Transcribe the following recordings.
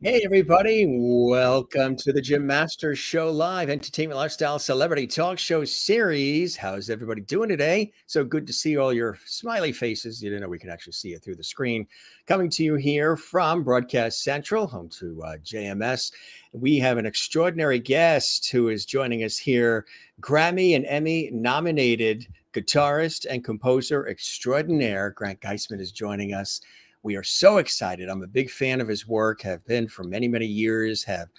Hey, everybody. Welcome to the Jim Masters Show Live Entertainment Lifestyle Celebrity Talk Show Series. How's everybody doing today? So good to see all your smiley faces. You didn't know we can actually see it through the screen. Coming to you here from Broadcast Central, home to JMS. We have an extraordinary guest who is joining us here, Grammy and Emmy-nominated guitarist and composer extraordinaire. Grant Geissman is joining us. We are so excited. I'm a big fan of his work, have been for many, many years, have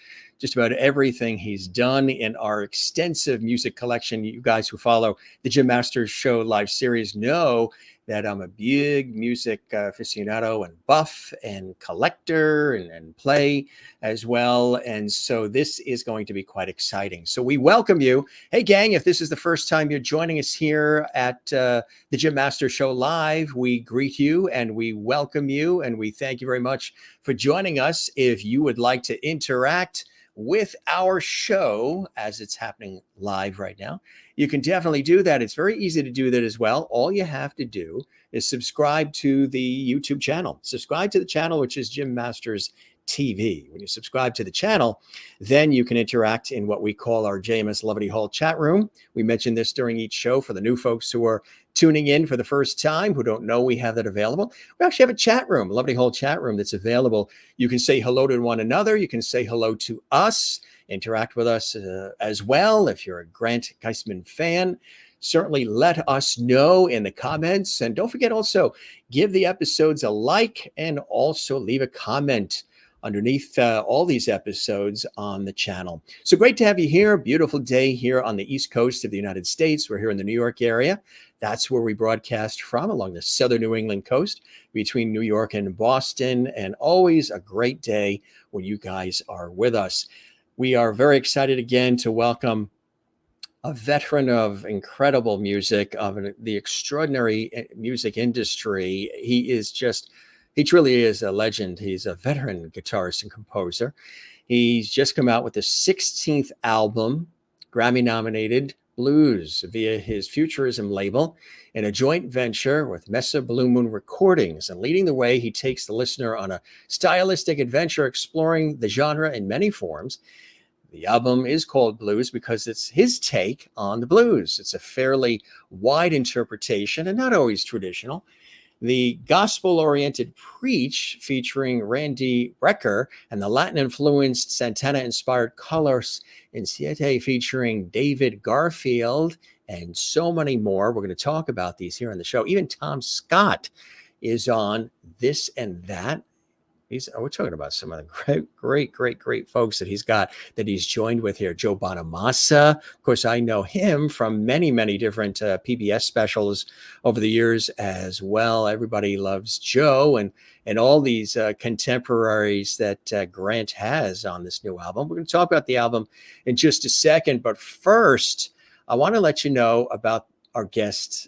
just about everything he's done in our extensive music collection. You guys who follow the Jim Masters Show live series know that I'm a big music aficionado and buff and collector and play as well. And so this is going to be quite exciting. So we welcome you. Hey, gang, if this is the first time you're joining us here at the Jim Masters Show Live, we greet you and we welcome you and we thank you very much for joining us. If you would like to interact with our show as it's happening live right now, you can definitely do that. It's very easy to do that as well. All you have to do is subscribe to the YouTube channel. Subscribe to the channel, which is Jim Masters TV. When you subscribe to the channel, then you can interact in what we call our JMS Lovely Hall chat room. We mention this during each show for the new folks who are tuning in for the first time, who don't know we have that available. We actually have a chat room, a Lovely Hall chat room that's available. You can say hello to one another. You can say hello to us, interact with us as well. If you're a Grant Geissman fan, certainly let us know in the comments. And don't forget also, give the episodes a like and also leave a comment underneath all these episodes on the channel. So great to have you here. Beautiful day here on the East Coast of the United States. We're here in the New York area. That's where we broadcast from, along the southern New England coast between New York and Boston. And always a great day when you guys are with us. We are very excited again to welcome a veteran of incredible music, of the extraordinary music industry. He truly is a legend. He's a veteran guitarist and composer. He's just come out with the 16th album, Grammy-nominated BLOOZ, via his Futurism label in a joint venture with Mesa Bluemoon Recordings. And leading the way, he takes the listener on a stylistic adventure exploring the genre in many forms. The album is called BLOOZ because it's his take on the blues. It's a fairly wide interpretation and not always traditional. The gospel-oriented Preach, featuring Randy Brecker, and the Latin-influenced Santana-inspired colors En Siete, featuring David Garfield, and so many more. We're going to talk about these here on the show. Even Tom Scott is on This and That. We're talking about some of the great folks that he's joined with here. Joe Bonamassa. Of course, I know him from many different PBS specials over the years as well. Everybody loves Joe and all these contemporaries that Grant has on this new album. We're going to talk about the album in just a second. But first, I want to let you know about our guests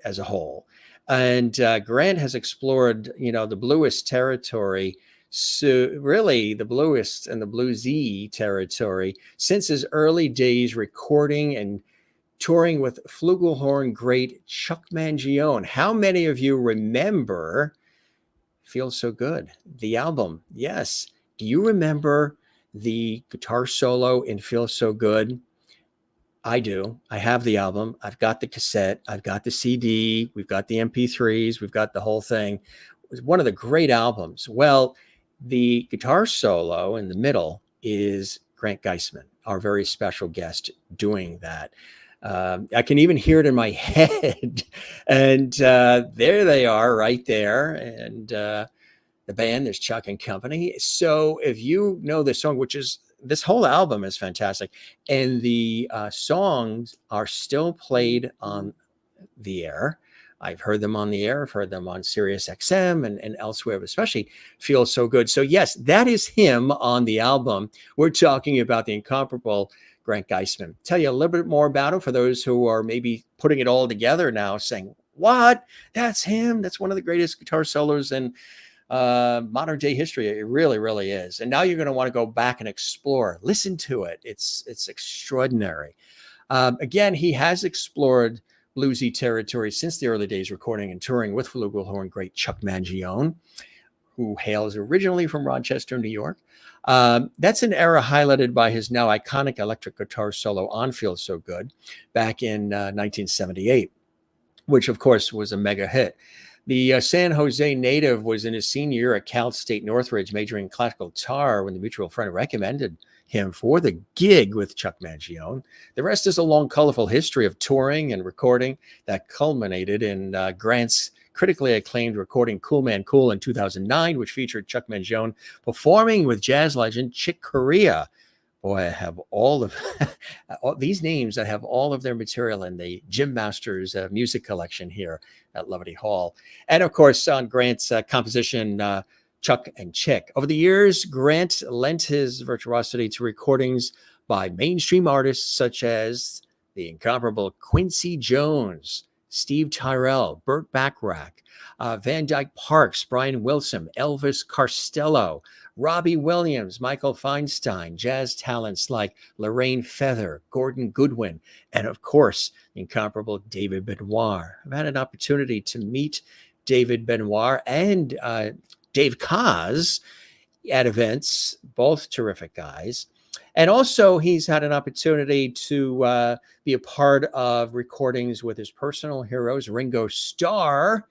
as a whole. And Grant has explored, the bluest territory, so really the bluest and the bluesy territory since his early days recording and touring with flugelhorn great Chuck Mangione. How many of you remember Feels So Good, the album? Yes. Do you remember the guitar solo in Feels So Good? I do. I have the album. I've got the cassette. I've got the CD. We've got the MP3s. We've got the whole thing. It was one of the great albums. Well, the guitar solo in the middle is Grant Geissman, our very special guest, doing that. I can even hear it in my head. And there they are right there. And the band, there's Chuck and Company. So if you know this song, this whole album is fantastic. And the songs are still played on the air. I've heard them on the air. I've heard them on Sirius XM and elsewhere, but especially Feels So Good. So yes, that is him on the album. We're talking about the incomparable Grant Geissman. Tell you a little bit more about him for those who are maybe putting it all together now, saying, what? That's him. That's one of the greatest guitar solos in modern day history. It really is. And now you're going to want to go back and explore, listen to it. It's extraordinary. Again, he has explored bluesy territory since the early days, recording and touring with flugelhorn great Chuck Mangione. who hails originally from Rochester, New York. That's an era highlighted by his now iconic electric guitar solo on Feel So Good back in 1978, which of course was a mega hit. The San Jose native was in his senior year at Cal State Northridge, majoring in classical guitar when the mutual friend recommended him for the gig with Chuck Mangione. The rest is a long, colorful history of touring and recording that culminated in Grant's critically acclaimed recording Cool Man Cool in 2009, which featured Chuck Mangione performing with jazz legend Chick Corea. Boy, I have all of all these names. I have all of their material in the Jim Masters music collection here at Levity Hall. And of course, on Grant's composition, Chuck and Chick. Over the years, Grant lent his virtuosity to recordings by mainstream artists such as the incomparable Quincy Jones, Steve Tyrell, Burt Bacharach, Van Dyke Parks, Brian Wilson, Elvis Costello, Robbie Williams, Michael Feinstein, jazz talents like Lorraine Feather, Gordon Goodwin, and of course, incomparable David Benoit. I've had an opportunity to meet David Benoit and Dave Kaz at events, both terrific guys. And also, he's had an opportunity to be a part of recordings with his personal heroes, Ringo Starr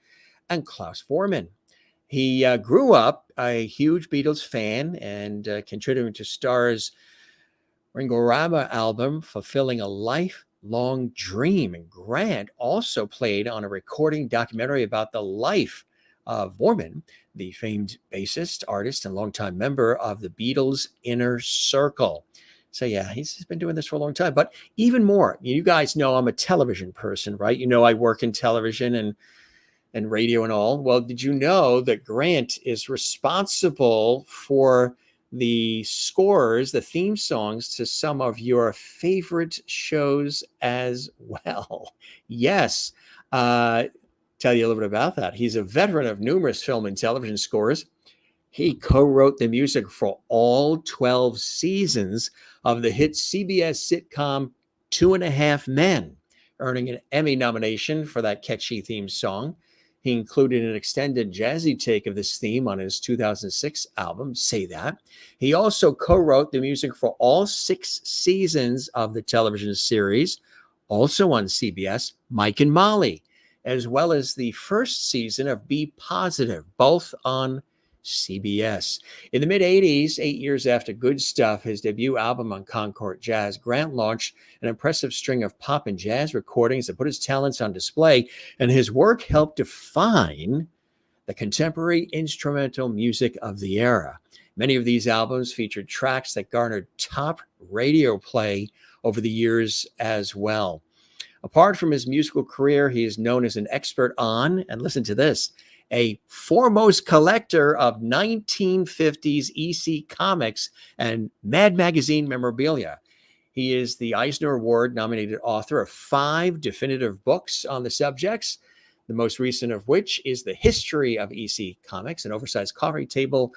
and Klaus Voormann. He grew up a huge Beatles fan and contributing to Starr's Ringo-Rama album, Fulfilling a Lifelong Dream. And Grant also played on a recording documentary about the life of Voormann, the famed bassist, artist, and longtime member of the Beatles' Inner Circle. So yeah, he's been doing this for a long time. But even more, you guys know I'm a television person, right? You know I work in television and radio and all. Well, did you know that Grant is responsible for the scores, the theme songs to some of your favorite shows as well? Yes. Tell you a little bit about that. He's a veteran of numerous film and television scores. He co-wrote the music for all 12 seasons of the hit CBS sitcom 2.5 Men, earning an Emmy nomination for that catchy theme song. He included an extended jazzy take of this theme on his 2006 album, Say That. He also co-wrote the music for all 6 seasons of the television series, also on CBS, Mike and Molly, as well as the first season of Be Positive, both on CBS. In the mid-'80s, 8 years after Good Stuff, his debut album on Concord Jazz, Grant launched an impressive string of pop and jazz recordings that put his talents on display, and his work helped define the contemporary instrumental music of the era. Many of these albums featured tracks that garnered top radio play over the years as well. Apart from his musical career, he is known as an expert on, and listen to this, a foremost collector of 1950s EC comics and Mad Magazine memorabilia. He is the Eisner Award-nominated author of 5 definitive books on the subjects, the most recent of which is The History of EC Comics, an oversized coffee table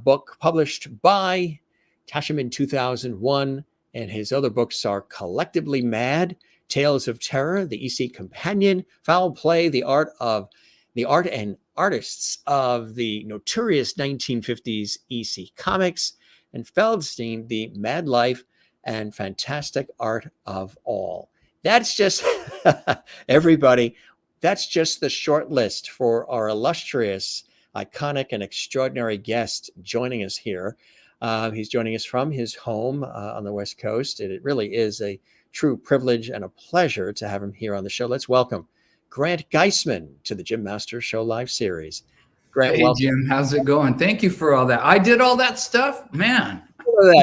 book published by Tashem in 2001, and his other books are Collectively Mad, Tales of Terror, The EC Companion, Foul Play, The Art and Artists of the Notorious 1950s EC Comics, and Feldstein, The Mad Life and Fantastic Art of All. That's just, everybody, that's just the short list for our illustrious, iconic, and extraordinary guest joining us here. He's joining us from his home on the West Coast, and it really is a true privilege and a pleasure to have him here on the show. Let's welcome Grant Geissman to the Jim Masters Show Live series. Grant, hey, welcome. Jim, how's it going? Thank you for all that. I did all that stuff, man.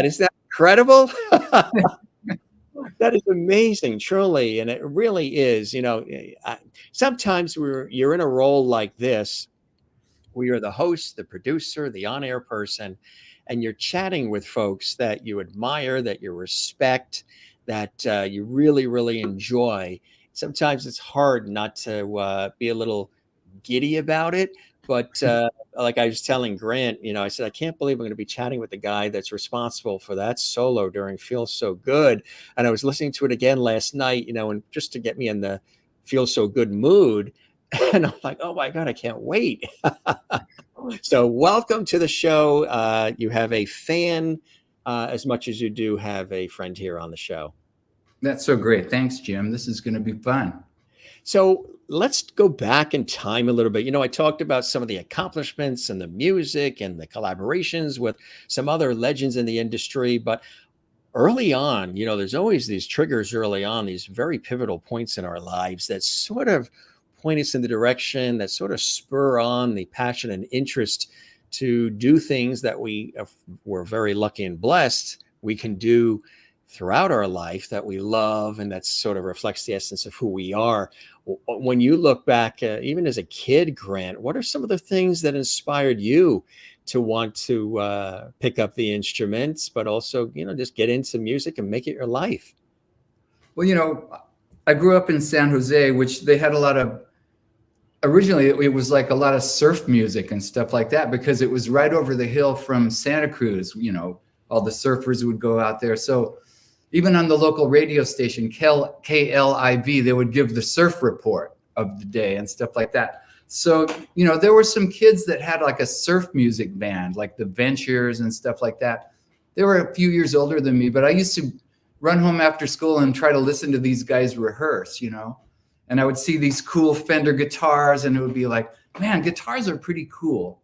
Is that incredible? That is amazing, truly, and it really is. You know, sometimes you're in a role like this, where you're the host, the producer, the on-air person, and you're chatting with folks that you admire, that you respect, that you really, really enjoy. Sometimes it's hard not to be a little giddy about it. But like I was telling Grant, you know, I said, I can't believe I'm going to be chatting with the guy that's responsible for that solo during Feel So Good. And I was listening to it again last night, you know, and just to get me in the Feel So Good mood. And I'm like, oh my God, I can't wait. So welcome to the show. You have a fan as much as you do have a friend here on the show. That's so great. Thanks, Jim. This is going to be fun. So let's go back in time a little bit. You know, I talked about some of the accomplishments and the music and the collaborations with some other legends in the industry. But early on, you know, there's always these triggers early on, these very pivotal points in our lives that sort of point us in the direction, that sort of spur on the passion and interest to do things that we're very lucky and blessed we can do throughout our life that we love, and that sort of reflects the essence of who we are. When you look back, even as a kid, Grant, what are some of the things that inspired you to want to pick up the instruments, but also, you know, just get into music and make it your life? Well, you know, I grew up in San Jose, which they had a lot of, originally it was like a lot of surf music and stuff like that, because it was right over the hill from Santa Cruz. You know, all the surfers would go out there. So even on the local radio station, KLIV, they would give the surf report of the day and stuff like that. So, you know, there were some kids that had like a surf music band, like the Ventures and stuff like that. They were a few years older than me, but I used to run home after school and try to listen to these guys rehearse, you know, and I would see these cool Fender guitars and it would be like, man, guitars are pretty cool.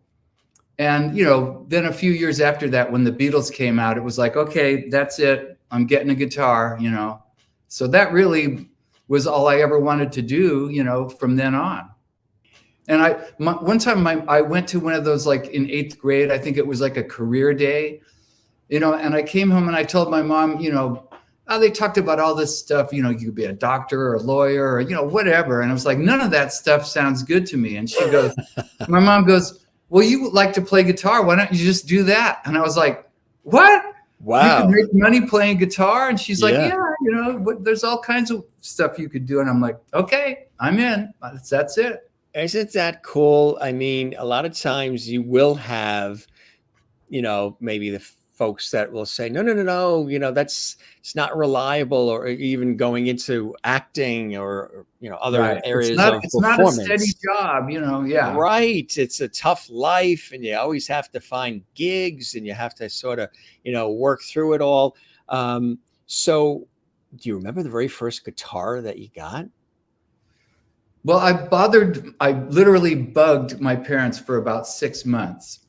And, you know, then a few years after that, when the Beatles came out, it was like, okay, that's it. I'm getting a guitar, you know. So that really was all I ever wanted to do, you know, from then on. And one time I went to one of those, like in 8th grade, I think it was like a career day, you know, and I came home and I told my mom, you know, they talked about all this stuff, you know, you could be a doctor or a lawyer or, you know, whatever. And I was like, none of that stuff sounds good to me. And she goes, my mom goes, well, you like to play guitar. Why don't you just do that? And I was like, what? Wow. You can make money playing guitar? And she's like, yeah, you know, there's all kinds of stuff you could do. And I'm like, okay, I'm in. That's it. Isn't that cool? I mean, a lot of times you will have, you know, maybe the folks that will say, no, you know, it's not reliable, or even going into acting or you know, other areas of performance. It's not a steady job, you know, yeah. Right. It's a tough life and you always have to find gigs and you have to sort of, you know, work through it all. So do you remember the very first guitar that you got? Well, I literally bugged my parents for about 6 months.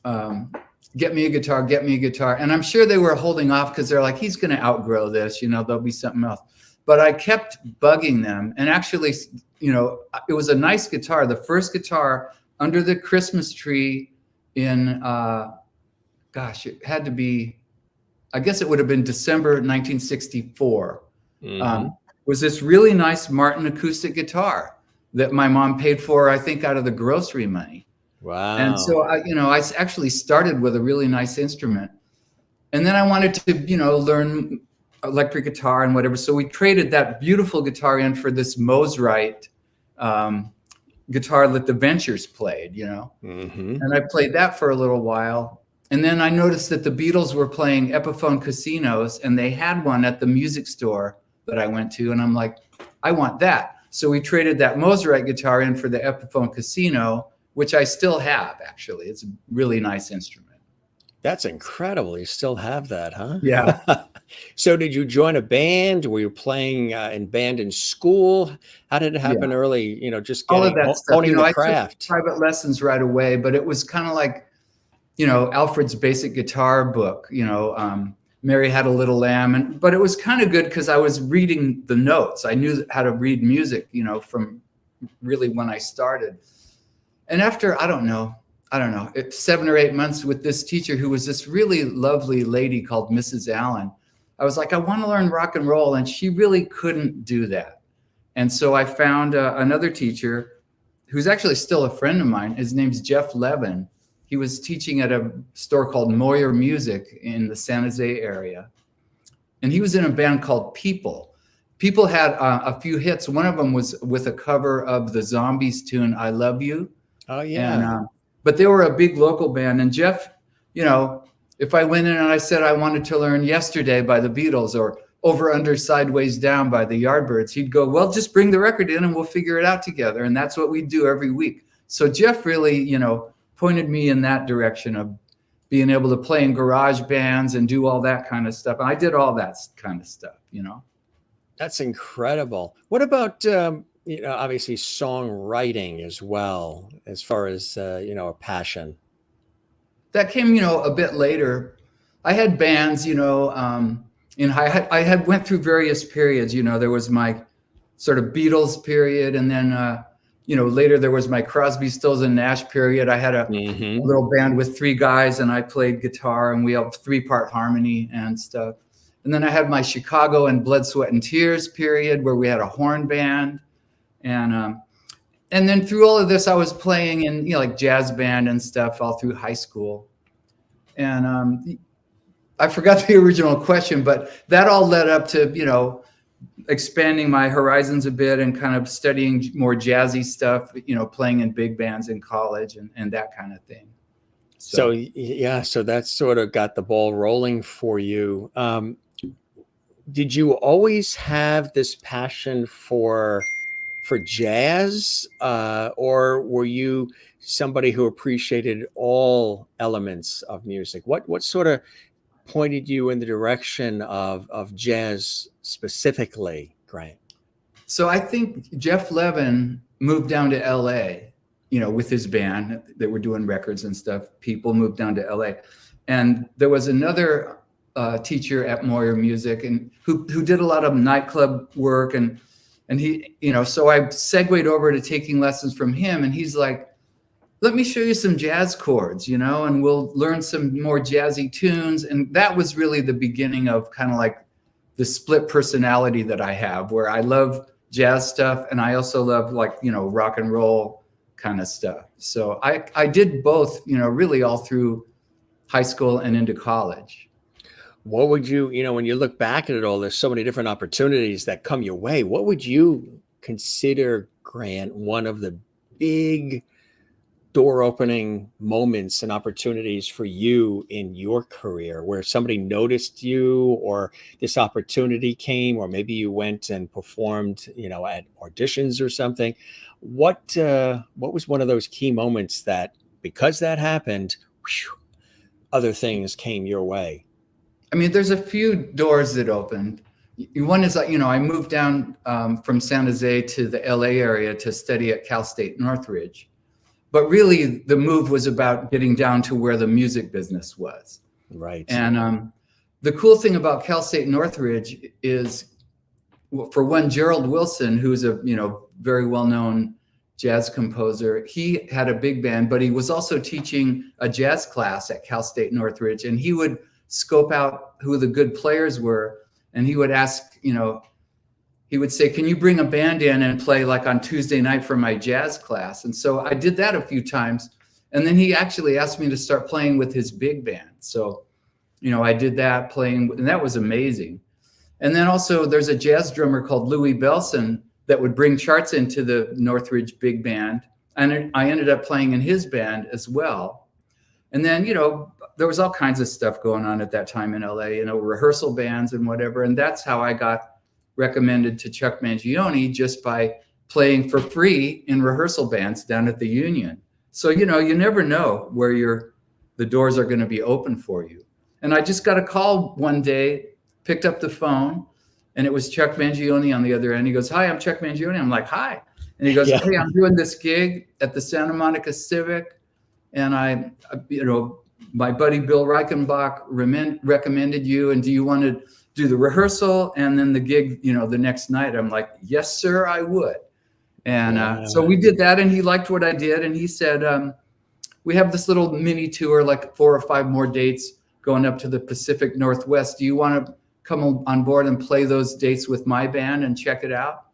Get me a guitar, get me a guitar. And I'm sure they were holding off because they're like, he's going to outgrow this, you know, there'll be something else. But I kept bugging them. And actually, you know, it was a nice guitar. The first guitar under the Christmas tree in, gosh, it had to be, I guess it would have been December 1964, was this really nice Martin acoustic guitar that my mom paid for, I think, out of the grocery money. Wow. And so, I actually started with a really nice instrument. And then I wanted to, you know, learn electric guitar and whatever. So we traded that beautiful guitar in for this Mosrite guitar that the Ventures played, you know. And I played that for a little while. And then I noticed that the Beatles were playing Epiphone Casinos, and they had one at the music store that I went to. And I'm like, I want that. So we traded that Mosrite guitar in for the Epiphone Casino, which I still have, actually. It's a really nice instrument. That's incredible. You still have that, huh? Yeah. So did you join a band? Were you playing in band in school? How did it happen early? You know, just all of that stuff. honing you know, the craft. I took private lessons right away, but it was kind of like, you know, Alfred's Basic Guitar book, you know, Mary Had a Little Lamb. But it was kind of good because I was reading the notes. I knew how to read music, you know, from really when I started. And after, I don't know, 7 or 8 months with this teacher who was this really lovely lady called Mrs. Allen, I was like, I want to learn rock and roll. And she really couldn't do that. And so I found another teacher who's actually still a friend of mine. His name's Jeff Levin. He was teaching at a store called Moyer Music in the San Jose area. And he was in a band called People. People had a few hits. One of them was with a cover of the Zombies tune, I Love You. Oh, yeah. And, but they were a big local band. And Jeff, you know, if I went in and I said I wanted to learn Yesterday by the Beatles or Over, Under, Sideways, Down by the Yardbirds, he'd go, well, just bring the record in and we'll figure it out together. And that's what we do every week. So Jeff really, you know, pointed me in that direction of being able to play in garage bands and do all that kind of stuff. And I did all that kind of stuff, you know. That's incredible. What about, obviously songwriting as well, as far as, a passion? That came, a bit later. I had bands, I had went through various periods. There was my sort of Beatles period, and then later there was my Crosby, Stills and Nash period. I had a little band with 3 guys, and I played guitar, and we had 3-part harmony and stuff. And then I had my Chicago and Blood, Sweat and Tears period, where we had a horn band, and then through all of this, I was playing in like jazz band and stuff all through high school. And I forgot the original question, but that all led up to expanding my horizons a bit and kind of studying more jazzy stuff, playing in big bands in college and that kind of thing. So that sort of got the ball rolling for you. Did you always have this passion for jazz, or were you somebody who appreciated all elements of music? What sort of pointed you in the direction of jazz specifically, Grant? So I think Jeff Levin moved down to LA, with his band. They were doing records and stuff. People moved down to LA. And there was another teacher at Moyer Music and who did a lot of nightclub work. And he, so I segued over to taking lessons from him. And he's like, let me show you some jazz chords, and we'll learn some more jazzy tunes. And that was really the beginning of kind of like the split personality that I have, where I love jazz stuff and I also love like, rock and roll kind of stuff. So I did both, really all through high school and into college. What would you, when you look back at it all, there's so many different opportunities that come your way. What would you consider, Grant, one of the big door opening moments and opportunities for you in your career, where somebody noticed you or this opportunity came, or maybe you went and performed, at auditions or something? What was one of those key moments that, because that happened, other things came your way? I mean, there's a few doors that opened. One is, I moved down from San Jose to the LA area to study at Cal State Northridge. But really, the move was about getting down to where the music business was. Right. And the cool thing about Cal State Northridge is, for one, Gerald Wilson, who's a very well-known jazz composer, he had a big band, but he was also teaching a jazz class at Cal State Northridge, and he would scope out who the good players were, and he would ask, he would say, can you bring a band in and play like on Tuesday night for my jazz class? And so I did that a few times. And then he actually asked me to start playing with his big band. So, I did that playing, and that was amazing. And then also there's a jazz drummer called Louis Belson that would bring charts into the Northridge big band. And I ended up playing in his band as well. And then, there was all kinds of stuff going on at that time in LA, rehearsal bands and whatever. And that's how I got recommended to Chuck Mangione, just by playing for free in rehearsal bands down at the Union. So, you never know where the doors are going to be open for you. And I just got a call one day, picked up the phone, and it was Chuck Mangione on the other end. He goes, hi, I'm Chuck Mangione. I'm like, hi. And he goes, hey, I'm doing this gig at the Santa Monica Civic. And my buddy Bill Reichenbach recommended you. And do you want to do the rehearsal and then the gig, the next night? I'm like, yes, sir, I would. And so we did that, and he liked what I did. And he said, we have this little mini tour, like 4 or 5 more dates going up to the Pacific Northwest. Do you want to come on board and play those dates with my band and check it out?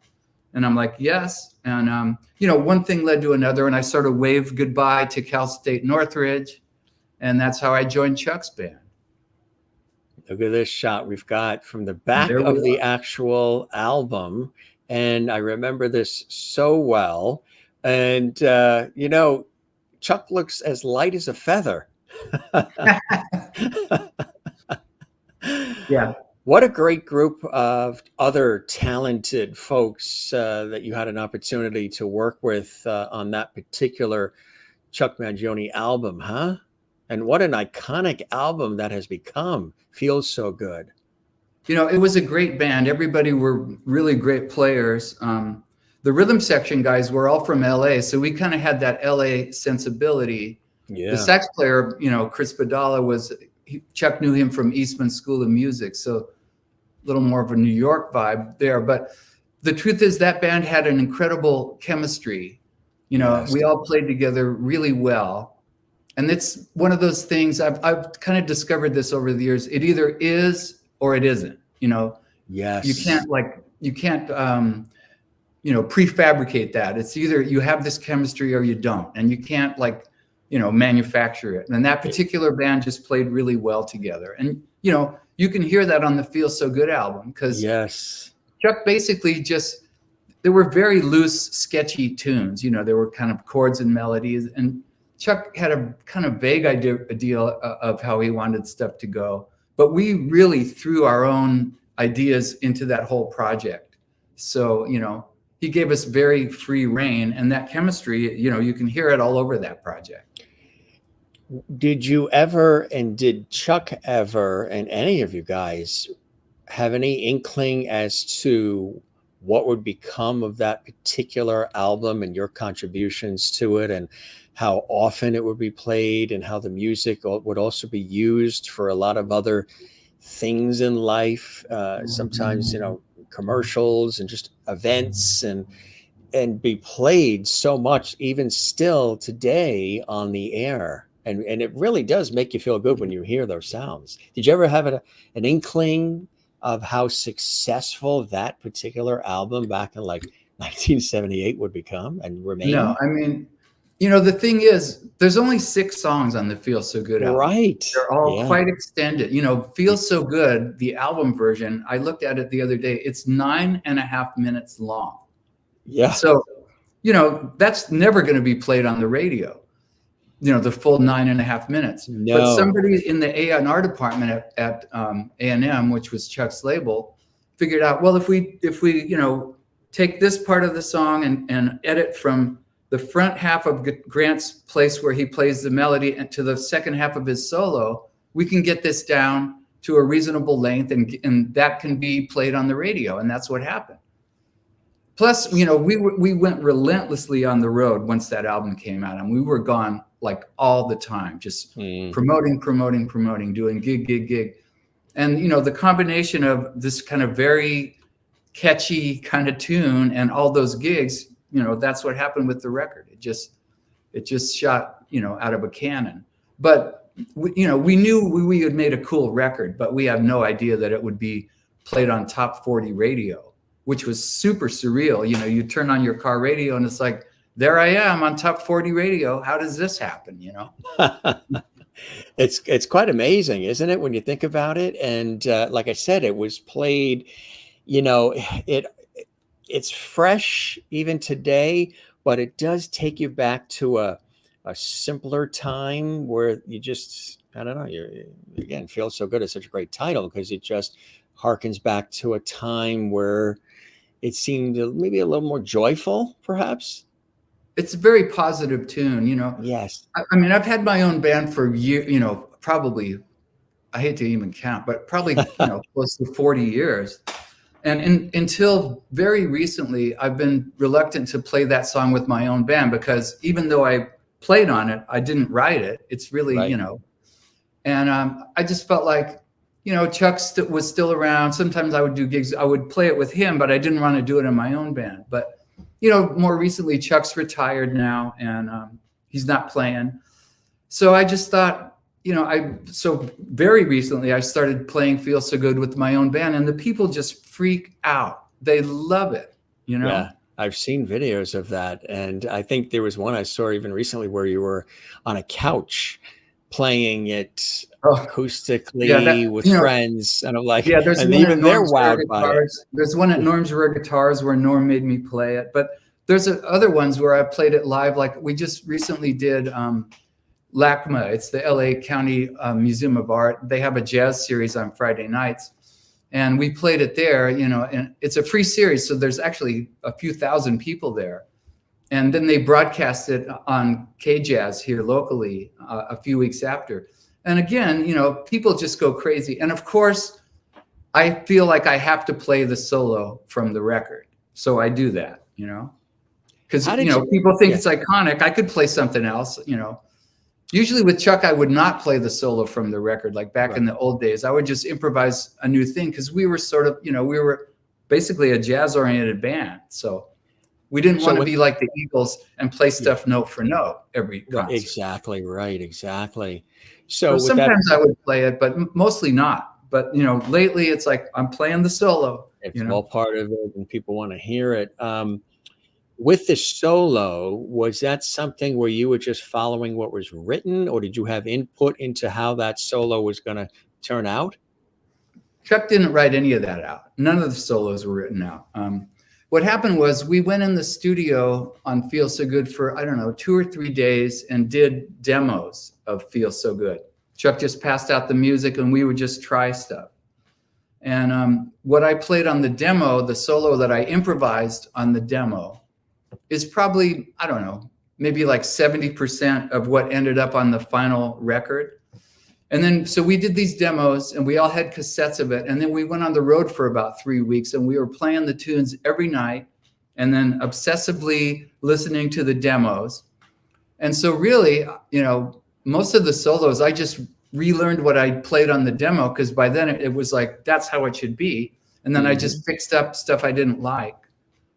And I'm like, yes. And, one thing led to another, and I sort of waved goodbye to Cal State Northridge. And that's how I joined Chuck's band. Look at this shot we've got from the back of the actual album. And I remember this so well. And, Chuck looks as light as a feather. Yeah. What a great group of other talented folks that you had an opportunity to work with on that particular Chuck Mangione album, huh? And what an iconic album that has become. Feels so good. You know, it was a great band. Everybody were really great players. The rhythm section guys were all from LA, so we kind of had that LA sensibility. Yeah. The sax player, you know, Chris Badala Chuck knew him from Eastman School of Music, so a little more of a New York vibe there. But the truth is that band had an incredible chemistry. You know, Yes. we all played together really well. And it's one of those things I've kind of discovered this over the years. It either is or it isn't, you know. Yes. You can't you know, prefabricate that. It's either you have this chemistry or you don't, and you can't manufacture it. And that particular band just played really well together. And, you know, you can hear that on the Feel So Good album, because yes, Chuck basically there were very loose, sketchy tunes. You know, there were kind of chords and melodies, and Chuck had a kind of vague idea of how he wanted stuff to go. But we really threw our own ideas into that whole project. So, you know, he gave us very free rein, and that chemistry, you know, you can hear it all over that project. Did you ever, and did Chuck ever, and any of you guys have any inkling as to what would become of that particular album and your contributions to it, and how often it would be played, and how the music would also be used for a lot of other things in life? Sometimes, you know, commercials and just events, and be played so much even still today on the air. And it really does make you feel good when you hear those sounds. Did you ever have an inkling of how successful that particular album back in like 1978 would become and remain? No, I mean, you know, the thing is, there's only 6 songs on the Feel So Good album. Right. They're all quite extended. You know, Feel So Good, the album version, I looked at it the other day, it's 9.5 minutes long. Yeah. So, you know, that's never going to be played on the radio, you know, the full 9.5 minutes. No. But somebody in the A&R department at A&M, which was Chuck's label, figured out, well, if we you know, take this part of the song and edit from the front half of Grant's place where he plays the melody and to the second half of his solo, we can get this down to a reasonable length, and that can be played on the radio. And that's what happened. Plus, you know, we went relentlessly on the road once that album came out, and we were gone like all the time, just promoting, doing gig. And, you know, the combination of this kind of very catchy kind of tune and all those gigs, you know, that's what happened with the record. It just shot, you know, out of a cannon. But you know, we knew we had made a cool record, but we had no idea that it would be played on top 40 radio, which was super surreal. You know, you turn on your car radio and it's like, there I am on top 40 radio. How does this happen? You know, it's quite amazing, isn't it, when you think about it? And like I said, it was played, you know, it's fresh even today, but it does take you back to a simpler time where you just, I don't know, again, Feel So Good is such a great title because it just harkens back to a time where it seemed maybe a little more joyful, perhaps. It's a very positive tune, you know. Yes. I mean, I've had my own band for years, you know, probably, I hate to even count, but probably, you know, close to 40 years. And until very recently, I've been reluctant to play that song with my own band because even though I played on it, I didn't write it. It's really, right. You know, and I just felt like, you know, Chuck was still around. Sometimes I would do gigs. I would play it with him, but I didn't want to do it in my own band. But, you know, more recently, Chuck's retired now and he's not playing. So I just thought, you know, so very recently I started playing Feel So Good with my own band, and the people just freak out. They love it, you know? Yeah, I've seen videos of that. And I think there was one I saw even recently where you were on a couch playing it acoustically with friends. And I'm like, yeah, there's and even they're wowed by it. There's one at Norm's Rare Guitars where Norm made me play it. But there's other ones where I played it live. Like we just recently did LACMA. It's the LA County Museum of Art. They have a jazz series on Friday nights. And we played it there, you know, and it's a free series. So there's actually a few thousand people there. And then they broadcast it on K-Jazz here locally a few weeks after. And again, you know, people just go crazy. And of course, I feel like I have to play the solo from the record. So I do that, you know, because, you know, people think it's iconic. I could play something else, you know. Usually with Chuck, I would not play the solo from the record. Like back in the old days, I would just improvise a new thing because we were sort of, you know, we were basically a jazz-oriented band. So we didn't want to be like the Eagles and play stuff note for note every concert. Exactly right. Exactly. So sometimes I would play it, but mostly not. But, you know, lately it's like I'm playing the solo. It's all part of it and people want to hear it. With the solo, was that something where you were just following what was written, or did you have input into how that solo was going to turn out? Chuck didn't write any of that out. None of the solos were written out. What happened was we went in the studio on Feel So Good for, I don't know, 2 or 3 days and did demos of Feel So Good. Chuck just passed out the music and we would just try stuff. And what I played on the demo, the solo that I improvised on the demo, is probably, I don't know, maybe like 70% of what ended up on the final record. And then, so we did these demos and we all had cassettes of it. And then we went on the road for about 3 weeks and we were playing the tunes every night and then obsessively listening to the demos. And so really, you know, most of the solos, I just relearned what I played on the demo because by then it was like, that's how it should be. And then I just fixed up stuff I didn't like.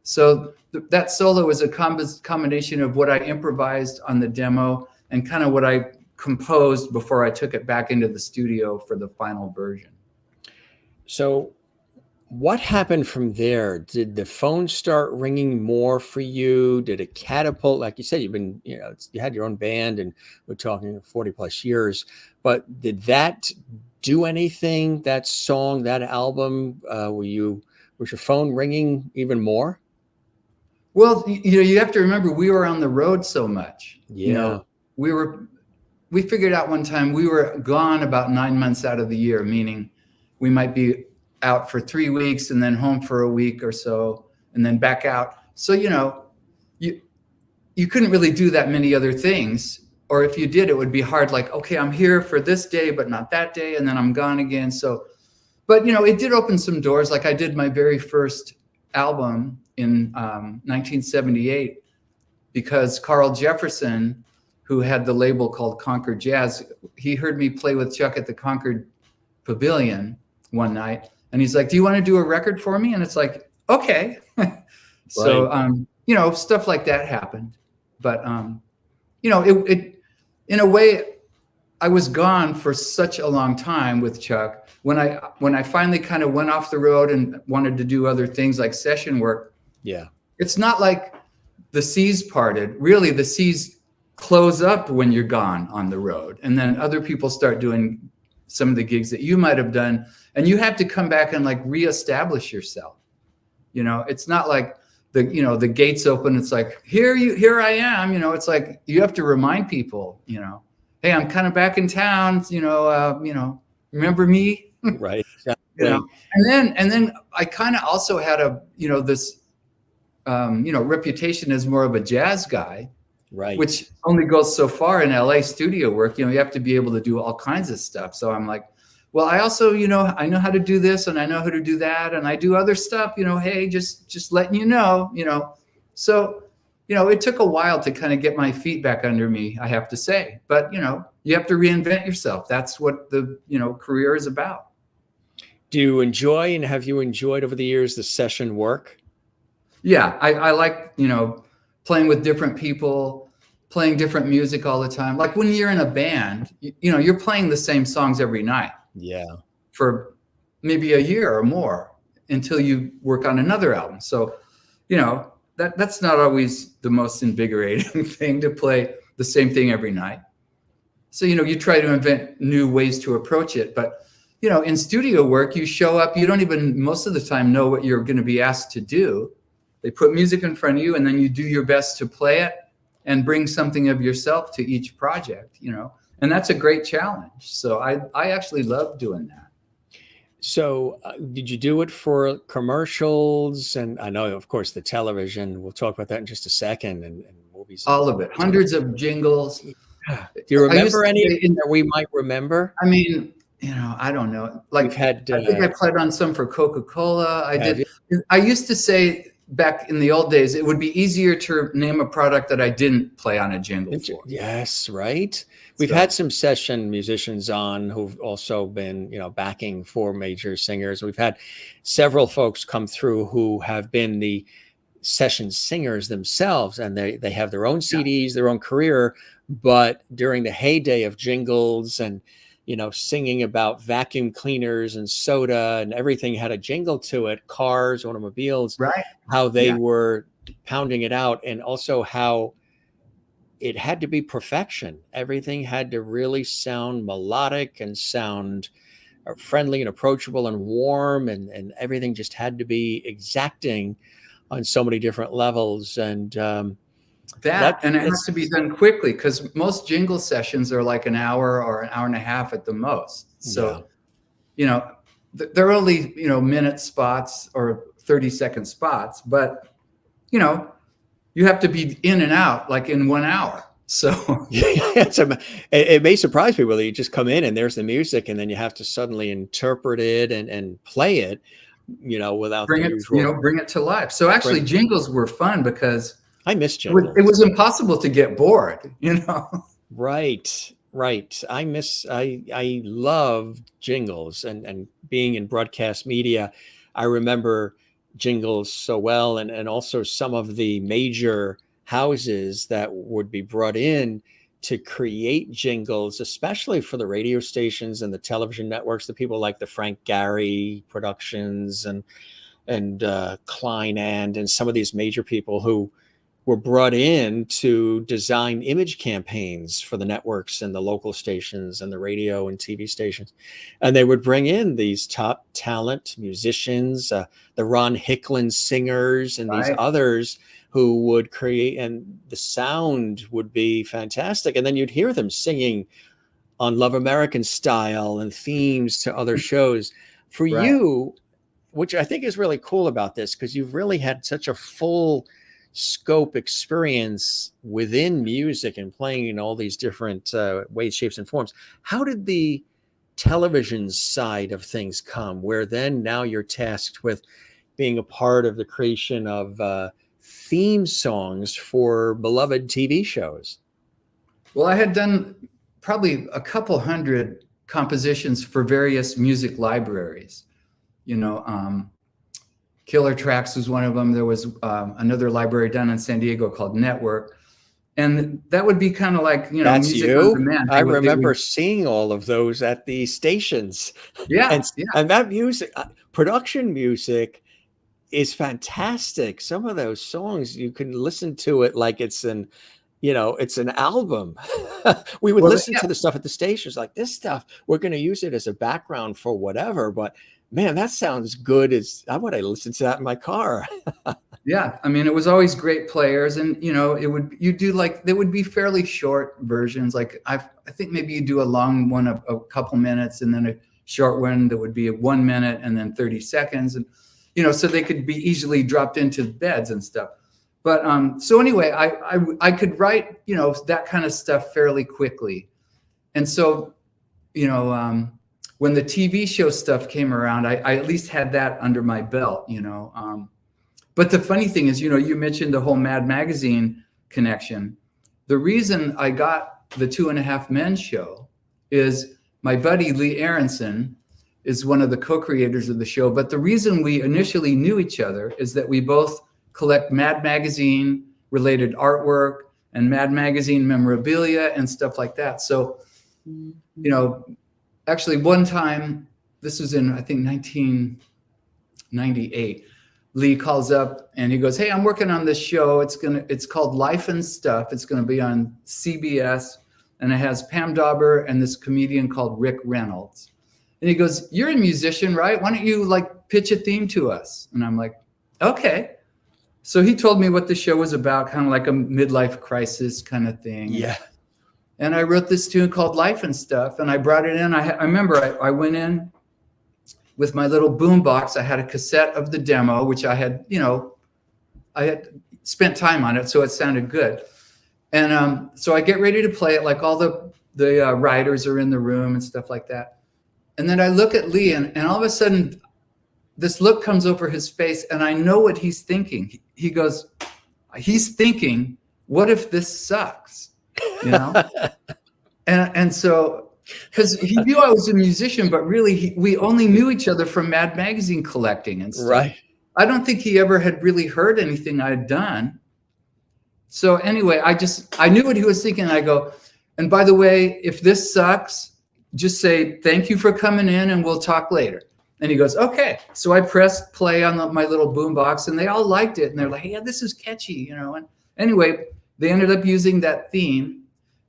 So that solo is a combination of what I improvised on the demo and kind of what I composed before I took it back into the studio for the final version. So what happened from there? Did the phone start ringing more for you? Did it catapult? Like you said, you've been, you know, you had your own band and we're talking 40 plus years, but did that do anything, that song, that album? Was your phone ringing even more? Well, you know, you have to remember we were on the road so much. Yeah. You know, we figured out one time we were gone about 9 months out of the year, meaning we might be out for 3 weeks and then home for a week or so and then back out. So, you know, you couldn't really do that many other things. Or if you did, it would be hard. Like, okay, I'm here for this day, but not that day. And then I'm gone again. So, but, you know, it did open some doors. Like I did my very first album in 1978 because Carl Jefferson, who had the label called Concord Jazz, he heard me play with Chuck at the Concord Pavilion one night. And he's like, do you want to do a record for me? And it's like, okay. So, you know, stuff like that happened. But, you know, it in a way, I was gone for such a long time with Chuck. When I finally kind of went off the road and wanted to do other things like session work, it's not like the seas parted. Really, the seas close up when you're gone on the road. And then other people start doing some of the gigs that you might have done. And you have to come back and like reestablish yourself. You know, it's not like the gates open. It's like, here I am. You know, it's like, you have to remind people, you know, hey, I'm kind of back in town, you know, remember me? Right. Exactly. You know, and then I kind of also had this reputation as more of a jazz guy, right? Which only goes so far in LA studio work. You know, you have to be able to do all kinds of stuff. So I'm like, well, I also, you know, I know how to do this and I know how to do that. And I do other stuff, you know, hey, just letting you know, so, you know, it took a while to kind of get my feet back under me, I have to say, but, you know, you have to reinvent yourself. That's what the, career is about. Do you enjoy and have you enjoyed over the years the session work? Yeah, I like, playing with different people, playing different music all the time. Like when you're in a band, you're playing the same songs every night. Yeah. For maybe a year or more until you work on another album. So, that's not always the most invigorating thing to play the same thing every night. So, you try to invent new ways to approach it. But, in studio work, you show up, you don't even most of the time know what you're going to be asked to do. They put music in front of you and then you do your best to play it and bring something of yourself to each project, and that's a great challenge. So I actually love doing that. So did you do it for commercials? And I know, of course, the television, we'll talk about that in just a second, and movies. All of it, hundreds of jingles. Yeah. Do you remember any that we might remember? I mean, I don't know. Like, We've had, I think I played on some for Coca-Cola. I used to say back in the old days, it would be easier to name a product that I didn't play on a jingle for. Yes, right. We've had some session musicians on who've also been, backing for major singers. We've had several folks come through who have been the session singers themselves, and they have their own CDs, their own career. But during the heyday of jingles and, singing about vacuum cleaners and soda and everything had a jingle to it, cars, automobiles, right? How they were pounding it out, and also how it had to be perfection. Everything had to really sound melodic and sound friendly and approachable and warm, and everything just had to be exacting on so many different levels. And it has to be done quickly, because most jingle sessions are like an hour or an hour and a half at the most. So, they're only, minute spots or 30-second spots, but, you have to be in and out like in 1 hour. So it may surprise people that you just come in and there's the music, and then you have to suddenly interpret it and play it, without bring it to life. So actually jingles were fun because I miss jingles. It was impossible to get bored, Right. I love jingles, and being in broadcast media, I remember jingles so well, and also some of the major houses that would be brought in to create jingles, especially for the radio stations and the television networks, the people like the Frank Gehry Productions and Klein and some of these major people who were brought in to design image campaigns for the networks and the local stations and the radio and TV stations. And they would bring in these top talent musicians, the Ron Hicklin singers, and these others who would create, and the sound would be fantastic. And then you'd hear them singing on Love American Style and themes to other shows. For you, which I think is really cool about this, because you've really had such a full scope experience within music and playing in all these different ways, shapes, and forms. How did the television side of things come, where then now you're tasked with being a part of the creation of theme songs for beloved TV shows? Well, I had done probably a couple hundred compositions for various music libraries. Killer Tracks was one of them. There was another library down in San Diego called Network. And that would be kind of like, That's music you. on demand. I remember seeing all of those at the stations. And that music, production music, is fantastic. Some of those songs, you can listen to it like it's an album. We would listen to the stuff at the stations, like, this stuff, we're going to use it as a background for whatever, but man, that sounds good. I want to listen to that in my car. Yeah. I mean, it was always great players, and, there would be fairly short versions. Like I think maybe you do a long one of a couple minutes, and then a short one that would be 1 minute and then 30 seconds. And, so they could be easily dropped into beds and stuff. But so anyway, I could write, that kind of stuff fairly quickly. And so, when the TV show stuff came around, I at least had that under my belt, But the funny thing is, you mentioned the whole Mad Magazine connection. The reason I got the 2.5 Men show is my buddy Lee Aronson is one of the co-creators of the show. But the reason we initially knew each other is that we both collect Mad Magazine related artwork and Mad Magazine memorabilia and stuff like that. So, actually one time, this was in, I think, 1998, Lee calls up and he goes, "Hey, I'm working on this show. It's called Life and Stuff. It's going to be on CBS, and it has Pam Dauber and this comedian called Rick Reynolds." And he goes, "You're a musician, right? Why don't you pitch a theme to us?" And I'm like, "Okay." So he told me what the show was about, kind of like a midlife crisis kind of thing. Yeah. And I wrote this tune called Life and Stuff, and I brought it in. I remember I went in with my little boom box. I had a cassette of the demo, which I had, I had spent time on it, so it sounded good. And so I get ready to play it, like all the writers are in the room and stuff like that. And then I look at Lee, and all of a sudden, this look comes over his face, and I know what he's thinking. He's thinking, what if this sucks? And so, because he knew I was a musician, but really we only knew each other from Mad Magazine collecting and stuff. Right. I don't think he ever had really heard anything I'd done. So anyway, I knew what he was thinking. I go, and by the way, if this sucks, just say, thank you for coming in and we'll talk later. And he goes, okay. So I pressed play on my little boombox, and they all liked it. And they're like, yeah, this is catchy, And anyway, they ended up using that theme.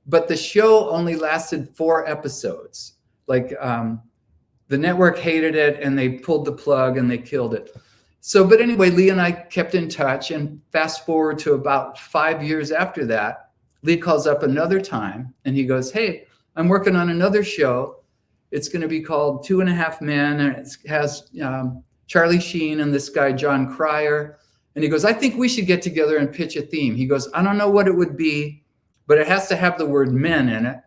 But the show only lasted 4 episodes. Like the network hated it, and they pulled the plug and they killed it. So, but anyway, Lee and I kept in touch, and fast forward to about 5 years after that, Lee calls up another time and he goes, hey, I'm working on another show. It's going to be called 2.5 Men, and it has Charlie Sheen and this guy, John Cryer. And he goes, I think we should get together and pitch a theme. He goes, I don't know what it would be, but it has to have the word men in it,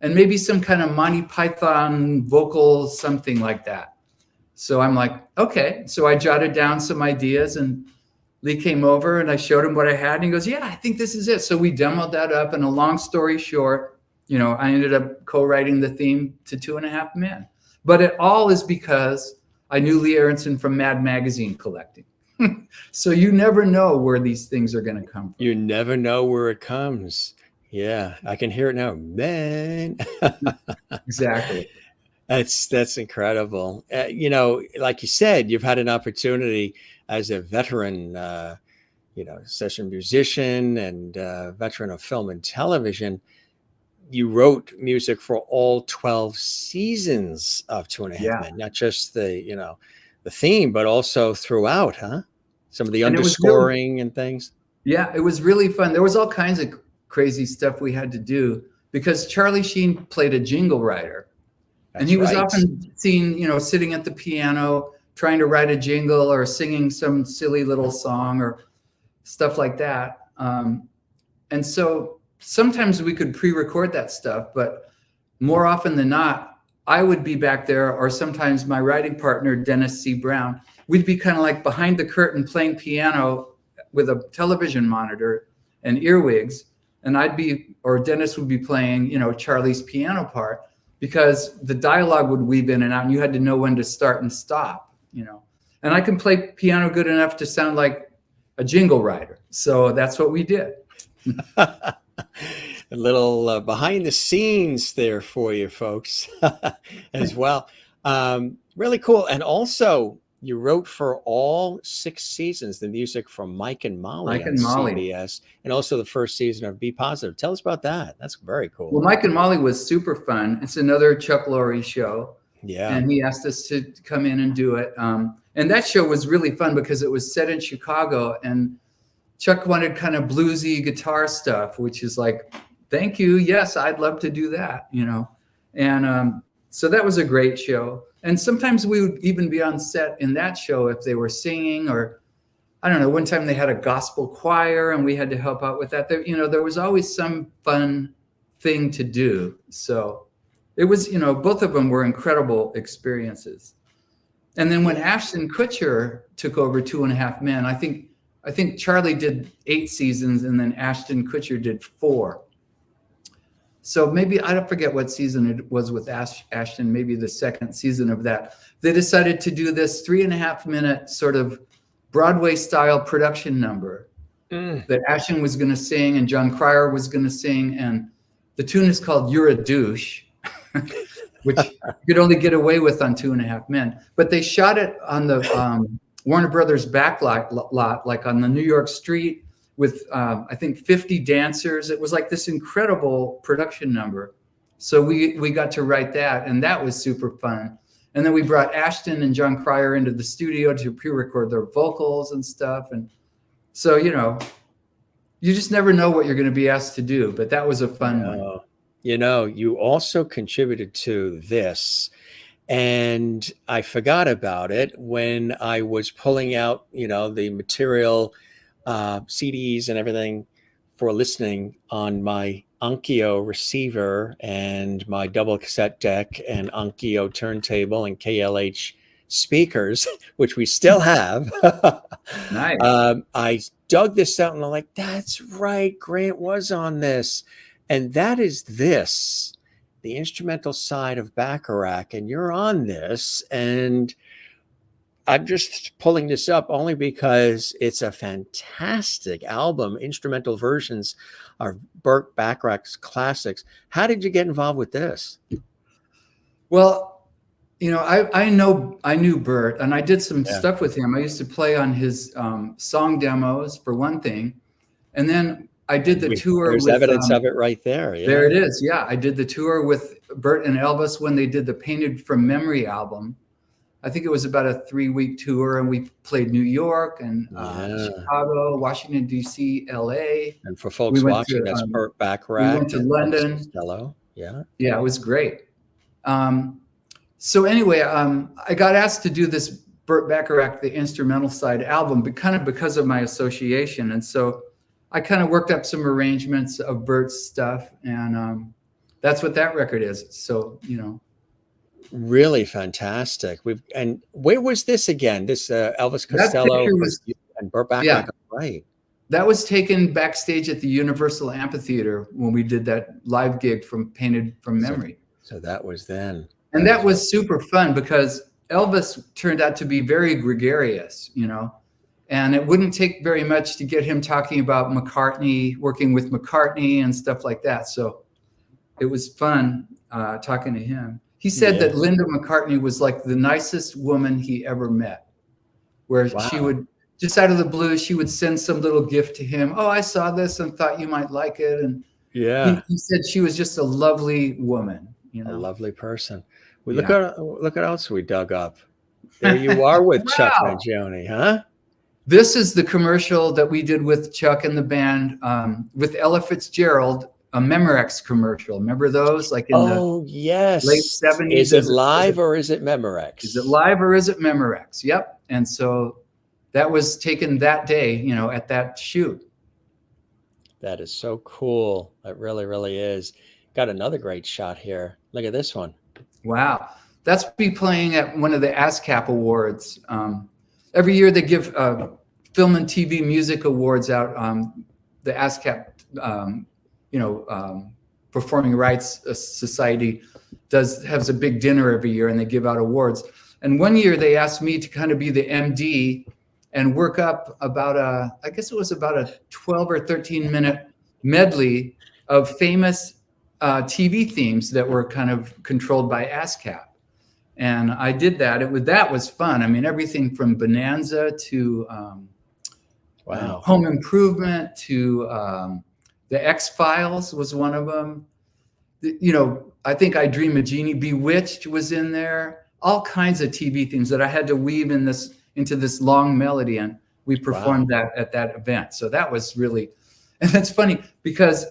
and maybe some kind of Monty Python vocal, something like that. So I'm like, okay. So I jotted down some ideas, and Lee came over and I showed him what I had, and he goes, yeah, I think this is it. So we demoed that up, and a long story short, I ended up co-writing the theme to 2.5 Men. But it all is because I knew Lee Aronson from Mad Magazine collecting. So you never know where these things are going to come from. You never know where it comes. Yeah, I can hear it now. Man. Exactly. That's incredible. Like you said, you've had an opportunity as a veteran, session musician and veteran of film and television. You wrote music for all 12 seasons of 2.5 Men, not just the theme, but also throughout, huh? Some of the underscoring and things. Yeah, it was really fun. There was all kinds of crazy stuff we had to do because Charlie Sheen played a jingle writer. And he was often seen, sitting at the piano, trying to write a jingle or singing some silly little song or stuff like that. And so sometimes we could pre-record that stuff, but more often than not, I would be back there, or sometimes my writing partner, Dennis C. Brown, we'd be kind of like behind the curtain playing piano with a television monitor and earwigs. And Dennis would be playing, Charlie's piano part, because the dialogue would weave in and out, and you had to know when to start and stop, And I can play piano good enough to sound like a jingle writer. So that's what we did. A little behind the scenes there for you folks as well. Really cool. And also, you wrote for all 6 seasons the music from Mike and Molly on CBS, and also the first season of Be Positive. Tell us about that. That's very cool. Well, Mike and Molly was super fun. It's another Chuck Lorre show. Yeah. And he asked us to come in and do it. And that show was really fun because it was set in Chicago, and Chuck wanted kind of bluesy guitar stuff, which is like, thank you. Yes, I'd love to do that, And so that was a great show. And sometimes we would even be on set in that show if they were singing, or I don't know, one time they had a gospel choir and we had to help out with that. There was always some fun thing to do. So it was, both of them were incredible experiences. And then when Ashton Kutcher took over 2.5 Men, I think Charlie did 8 seasons and then Ashton Kutcher did 4. So maybe, I don't forget what season it was with Ashton, maybe the second season of that. They decided to do this 3.5-minute sort of Broadway style production number that Ashton was going to sing and John Cryer was going to sing. And the tune is called You're a Douche, which you could only get away with on 2.5 Men. But they shot it on the Warner Brothers back lot, like on the New York street, with I think 50 dancers. It was like this incredible production number. So we got to write that, and that was super fun. And then we brought Ashton and John Cryer into the studio to pre-record their vocals and stuff. And so, you just never know what you're going to be asked to do, but that was a fun one. You also contributed to this And I forgot about it when I was pulling out, the material, CDs and everything for listening on my Onkyo receiver and my double cassette deck and Onkyo turntable and KLH speakers, which we still have. Nice. I dug this out and I'm like, that's right, Grant was on this. And that is this, the instrumental side of Bacharach, and you're on this. And I'm just pulling this up only because it's a fantastic album. Instrumental versions are Burt Bacharach's classics. How did you get involved with this? Well, I knew Burt, and I did some stuff with him. I used to play on his song demos for one thing, and then I did the tour. There's evidence of it right there. Yeah. There it is. Yeah, I did the tour with Burt and Elvis when they did the Painted from Memory album. I think it was about a 3-week tour, and we played New York and Chicago, Washington, D.C., L.A. And for folks watching, that's Burt Bacharach. We went to London. Hello. Yeah. Yeah, it was great. So anyway, I got asked to do this Burt Bacharach, the instrumental side album, but kind of because of my association. And so I kind of worked up some arrangements of Burt's stuff, and that's what that record is. So, really fantastic. And where was this again? This Elvis Costello and Burt Bacharach, right? That was taken backstage at the Universal Amphitheater when we did that live gig from Painted from Memory. So that was then. And that was super fun because Elvis turned out to be very gregarious, and it wouldn't take very much to get him talking about McCartney, working with McCartney and stuff like that. So it was fun talking to him. He said that Linda McCartney was like the nicest woman he ever met, where she would, just out of the blue, she would send some little gift to him. Oh, I saw this and thought you might like it. And he said she was just a lovely woman, a lovely person. Look at else we dug up. There you are with Chuck Mangione, huh? This is the commercial that we did with Chuck and the band with Ella Fitzgerald, a Memorex commercial. Remember those? Like in the late 70s. Is it live or is it Memorex? Is it live or is it Memorex? Yep. And so that was taken that day, at that shoot. That is so cool. It really, really is. Got another great shot here. Look at this one. Wow. That's me playing at one of the ASCAP awards. Every year they give film and TV music awards out. The ASCAP, Performing Rights Society has a big dinner every year, and they give out awards. And one year they asked me to kind of be the MD and work up about I guess it was about a 12 or 13 minute medley of famous TV themes that were kind of controlled by ASCAP. And I did that. That was fun. I mean, everything from Bonanza to Home Improvement to the X-Files was one of them. I think I Dream of Jeannie, Bewitched was in there. All kinds of TV themes that I had to weave into this long melody, and we performed that at that event. So that was really, and it's funny because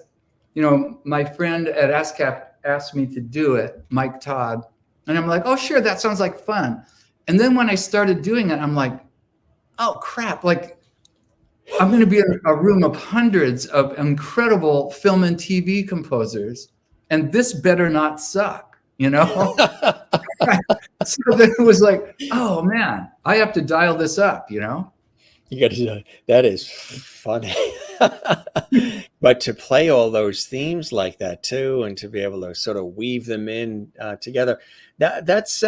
my friend at ASCAP asked me to do it, Mike Todd, and I'm like, oh, sure, that sounds like fun. And then when I started doing it, I'm like, oh, crap, like I'm going to be in a room of hundreds of incredible film and TV composers, and this better not suck, So then it was like, oh, man, I have to dial this up, You got to. That is funny. But to play all those themes like that too, and to be able to sort of weave them in together, that's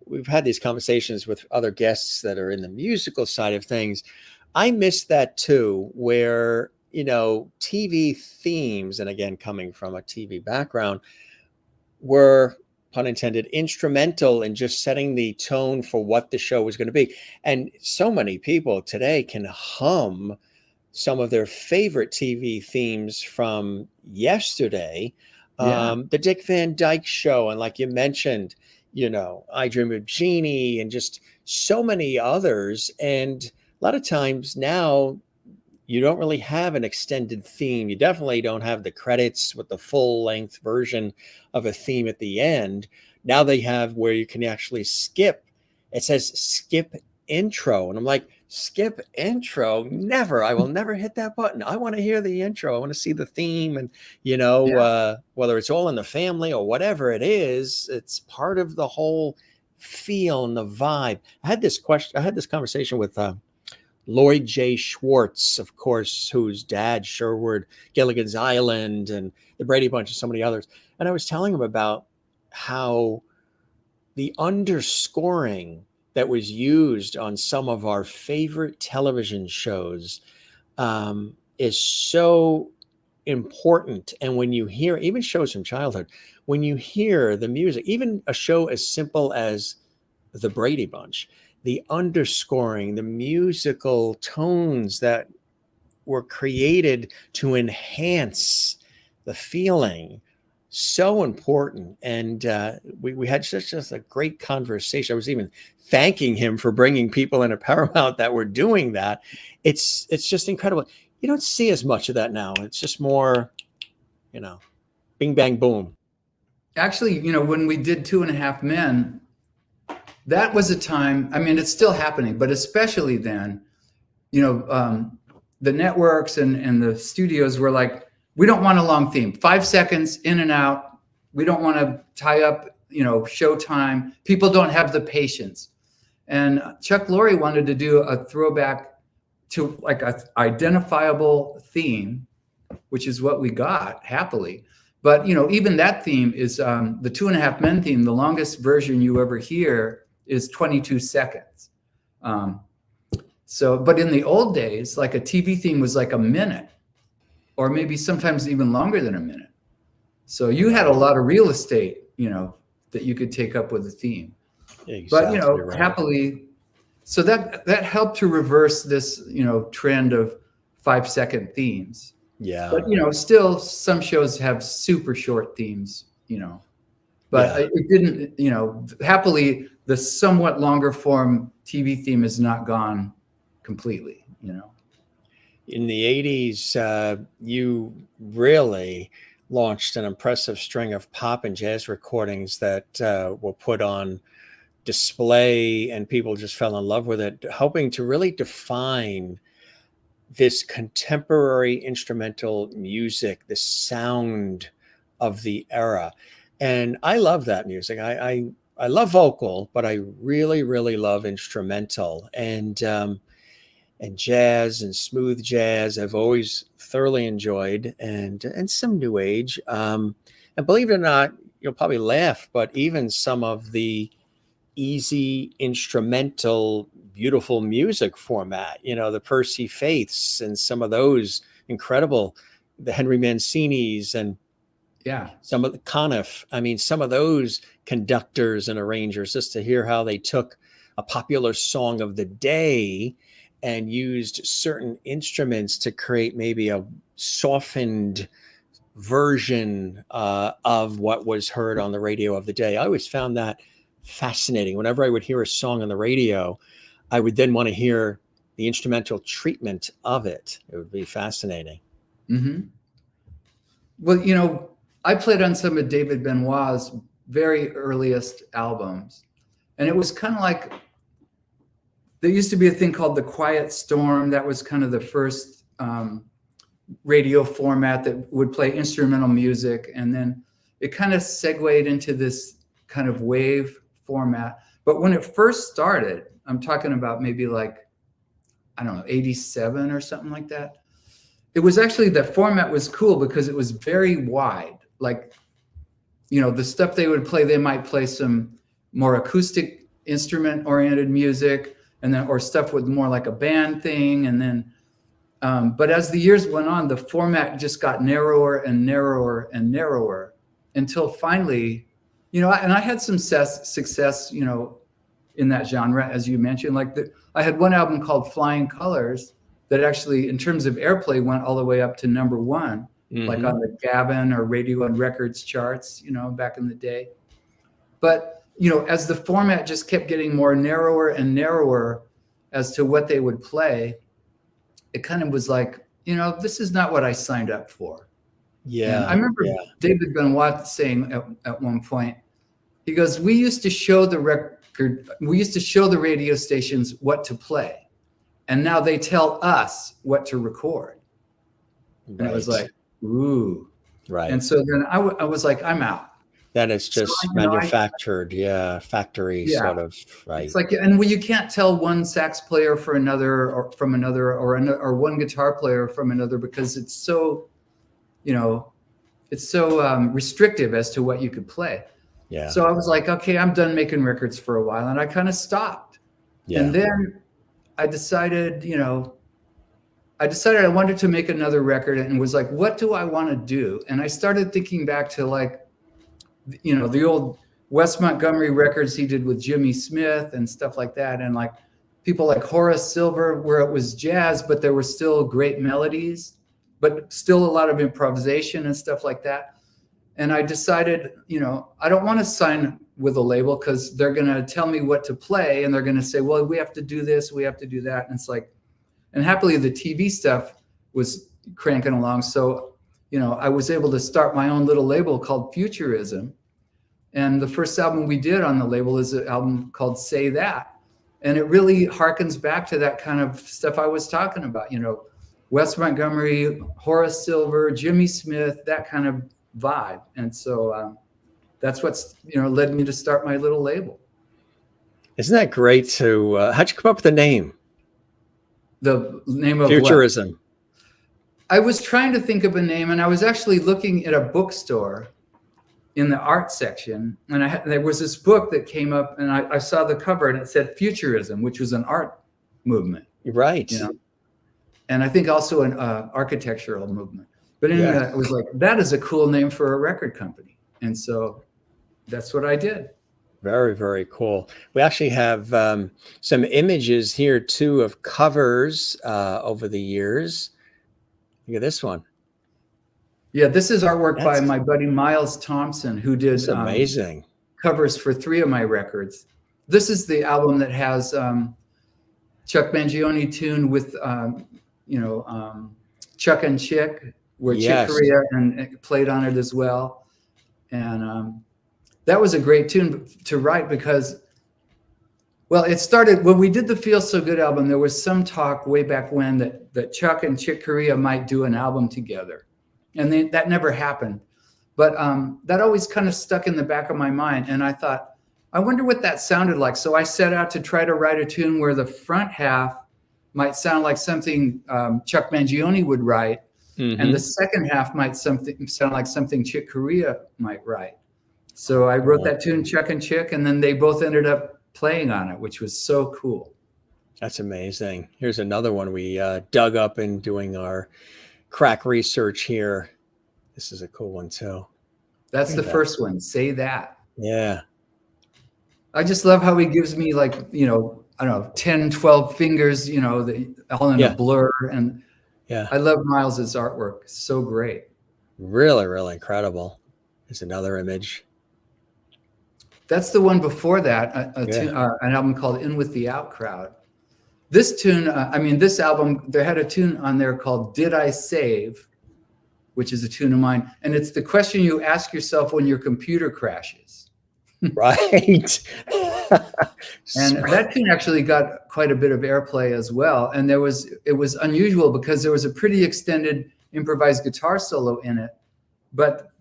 we've had these conversations with other guests that are in the musical side of things. I miss that too, where TV themes, and again coming from a TV background, were, pun intended, instrumental in just setting the tone for what the show was going to be. And so many people today can hum some of their favorite TV themes from yesterday. The Dick Van Dyke Show, and like you mentioned, I Dream of Jeannie, and just so many others. And a lot of times now you don't really have an extended theme. You definitely don't have the credits with the full length version of a theme at the end. Now they have where you can actually skip. It says skip intro. And I'm like, skip intro? Never. I will never hit that button. I want to hear the intro. I want to see the theme. And, whether it's All in the Family or whatever it is, it's part of the whole feel and the vibe. I had this conversation with Lloyd J. Schwartz, of course, whose dad, Sherwood, Gilligan's Island, and the Brady Bunch, and so many others. And I was telling him about how the underscoring that was used on some of our favorite television shows is so important. And when you hear, even shows from childhood, when you hear the music, even a show as simple as The Brady Bunch, the underscoring, the musical tones that were created to enhance the feeling, so important. And we had just a great conversation. I was even thanking him for bringing people into Paramount that were doing that. It's just incredible. You don't see as much of that now. It's just more, bing, bang, boom. Actually, when we did 2.5 Men, that was a time, I mean, it's still happening, but especially then, the networks and the studios were like, we don't want a long theme, 5 seconds in and out. We don't want to tie up, showtime. People don't have the patience. And Chuck Lorre wanted to do a throwback to like a identifiable theme, which is what we got happily. But, even that theme is the 2.5 Men theme. The longest version you ever hear is 22 seconds. But in the old days, like a TV theme was like a minute, or maybe sometimes even longer than a minute. So you had a lot of real estate, that you could take up with a theme. Exactly. But, right. Happily, so that helped to reverse this, trend of 5-second themes. Yeah. But, still some shows have super short themes, but it didn't, happily the somewhat longer form TV theme is not gone completely, In the 80s, you really launched an impressive string of pop and jazz recordings that were put on display, and people just fell in love with it, helping to really define this contemporary instrumental music, the sound of the era. And I love that music. I love vocal, but I really, really love instrumental. And jazz and smooth jazz I've always thoroughly enjoyed, and some new age. And believe it or not, you'll probably laugh, but even some of the easy instrumental, beautiful music format, the Percy Faiths and some of those incredible, the Henry Mancinis, and some of the Conniff. I mean, some of those conductors and arrangers, just to hear how they took a popular song of the day and used certain instruments to create maybe a softened version of what was heard on the radio of the day. I always found that fascinating. Whenever I would hear a song on the radio, I would then want to hear the instrumental treatment of it. It would be fascinating. Mm-hmm. Well, I played on some of David Benoit's very earliest albums, and it was kind of like, there used to be a thing called the Quiet Storm. That was kind of the first radio format that would play instrumental music. And then it kind of segued into this kind of wave format. But when it first started, I'm talking about maybe like, I don't know, 87 or something like that. It was actually, the format was cool because it was very wide. Like, the stuff they would play, they might play some more acoustic instrument oriented music, and then, or stuff with more like a band thing. And then, but as the years went on, the format just got narrower and narrower and narrower until finally, and I had some success, in that genre, as you mentioned. Like I had one album called Flying Colors that actually, in terms of airplay, went all the way up to number 1, like on the Gavin or Radio and Records charts, back in the day. But, as the format just kept getting more narrower and narrower as to what they would play, it kind of was like, this is not what I signed up for. Yeah. And I remember David Benoit saying at one point, he goes, we used to show the radio stations what to play, and now they tell us what to record. Right. And it was like, ooh. Right. And so then I was like, I'm out. Then it's just manufactured, factory sort of, right? It's like, and you can't tell one sax player for another, or from another, or one guitar player from another, because it's so, it's so restrictive as to what you could play. Yeah. So I was like, okay, I'm done making records for a while, and I kind of stopped. Yeah. And then I decided, I wanted to make another record, and was like, what do I want to do? And I started thinking back to like, the old Wes Montgomery records he did with Jimmy Smith and stuff like that. And like people like Horace Silver, where it was jazz, but there were still great melodies, but still a lot of improvisation and stuff like that. And I decided, I don't want to sign with a label, because they're going to tell me what to play, and they're going to say, well, we have to do this, we have to do that. And it's like, and happily the TV stuff was cranking along. So, I was able to start my own little label called Futurism. And the first album we did on the label is an album called Say That. And it really harkens back to that kind of stuff I was talking about, Wes Montgomery, Horace Silver, Jimmy Smith, that kind of vibe. And so that's what's, led me to start my little label. Isn't that great how'd you come up with the name? The name of Futurism. What? I was trying to think of a name, and I was actually looking at a bookstore in the art section, and there was this book that came up, and I saw the cover, and it said Futurism, which was an art movement. Right. And I think also an architectural movement. But anyway, it was like, that is a cool name for a record company. And so that's what I did. Very, very cool. We actually have some images here too of covers over the years. Look at this one. Yeah, this is artwork by my buddy Miles Thompson, who did amazing covers for 3 of my records. This is the album that has Chuck Mangione tune with Chuck and Chick, where Chick Corea and played on it as well. And that was a great tune to write, because, well, it started when we did the Feel So Good album. There was some talk way back when that Chuck and Chick Corea might do an album together, and that never happened. But that always kind of stuck in the back of my mind, and I thought, I wonder what that sounded like. So I set out to try to write a tune where the front half might sound like something Chuck Mangione would write, and the second half might sound like something Chick Corea might write. So I wrote that tune, Chuck and Chick, and then they both ended up playing on it, which was so cool. That's amazing. Here's another one we dug up in doing our crack research here. This is a cool one too. That's the first one, Say That. Yeah. I just love how he gives me, like, I don't know, 10, 12 fingers, all in a blur. And I love Miles's artwork. It's so great. Really, really incredible. There's another image. That's the one before that, an album called In With the Out Crowd. This tune, this album, they had a tune on there called Did I Save, which is a tune of mine. And it's the question you ask yourself when your computer crashes. Right. And that tune actually got quite a bit of airplay as well. And it was unusual because there was a pretty extended improvised guitar solo in it. But,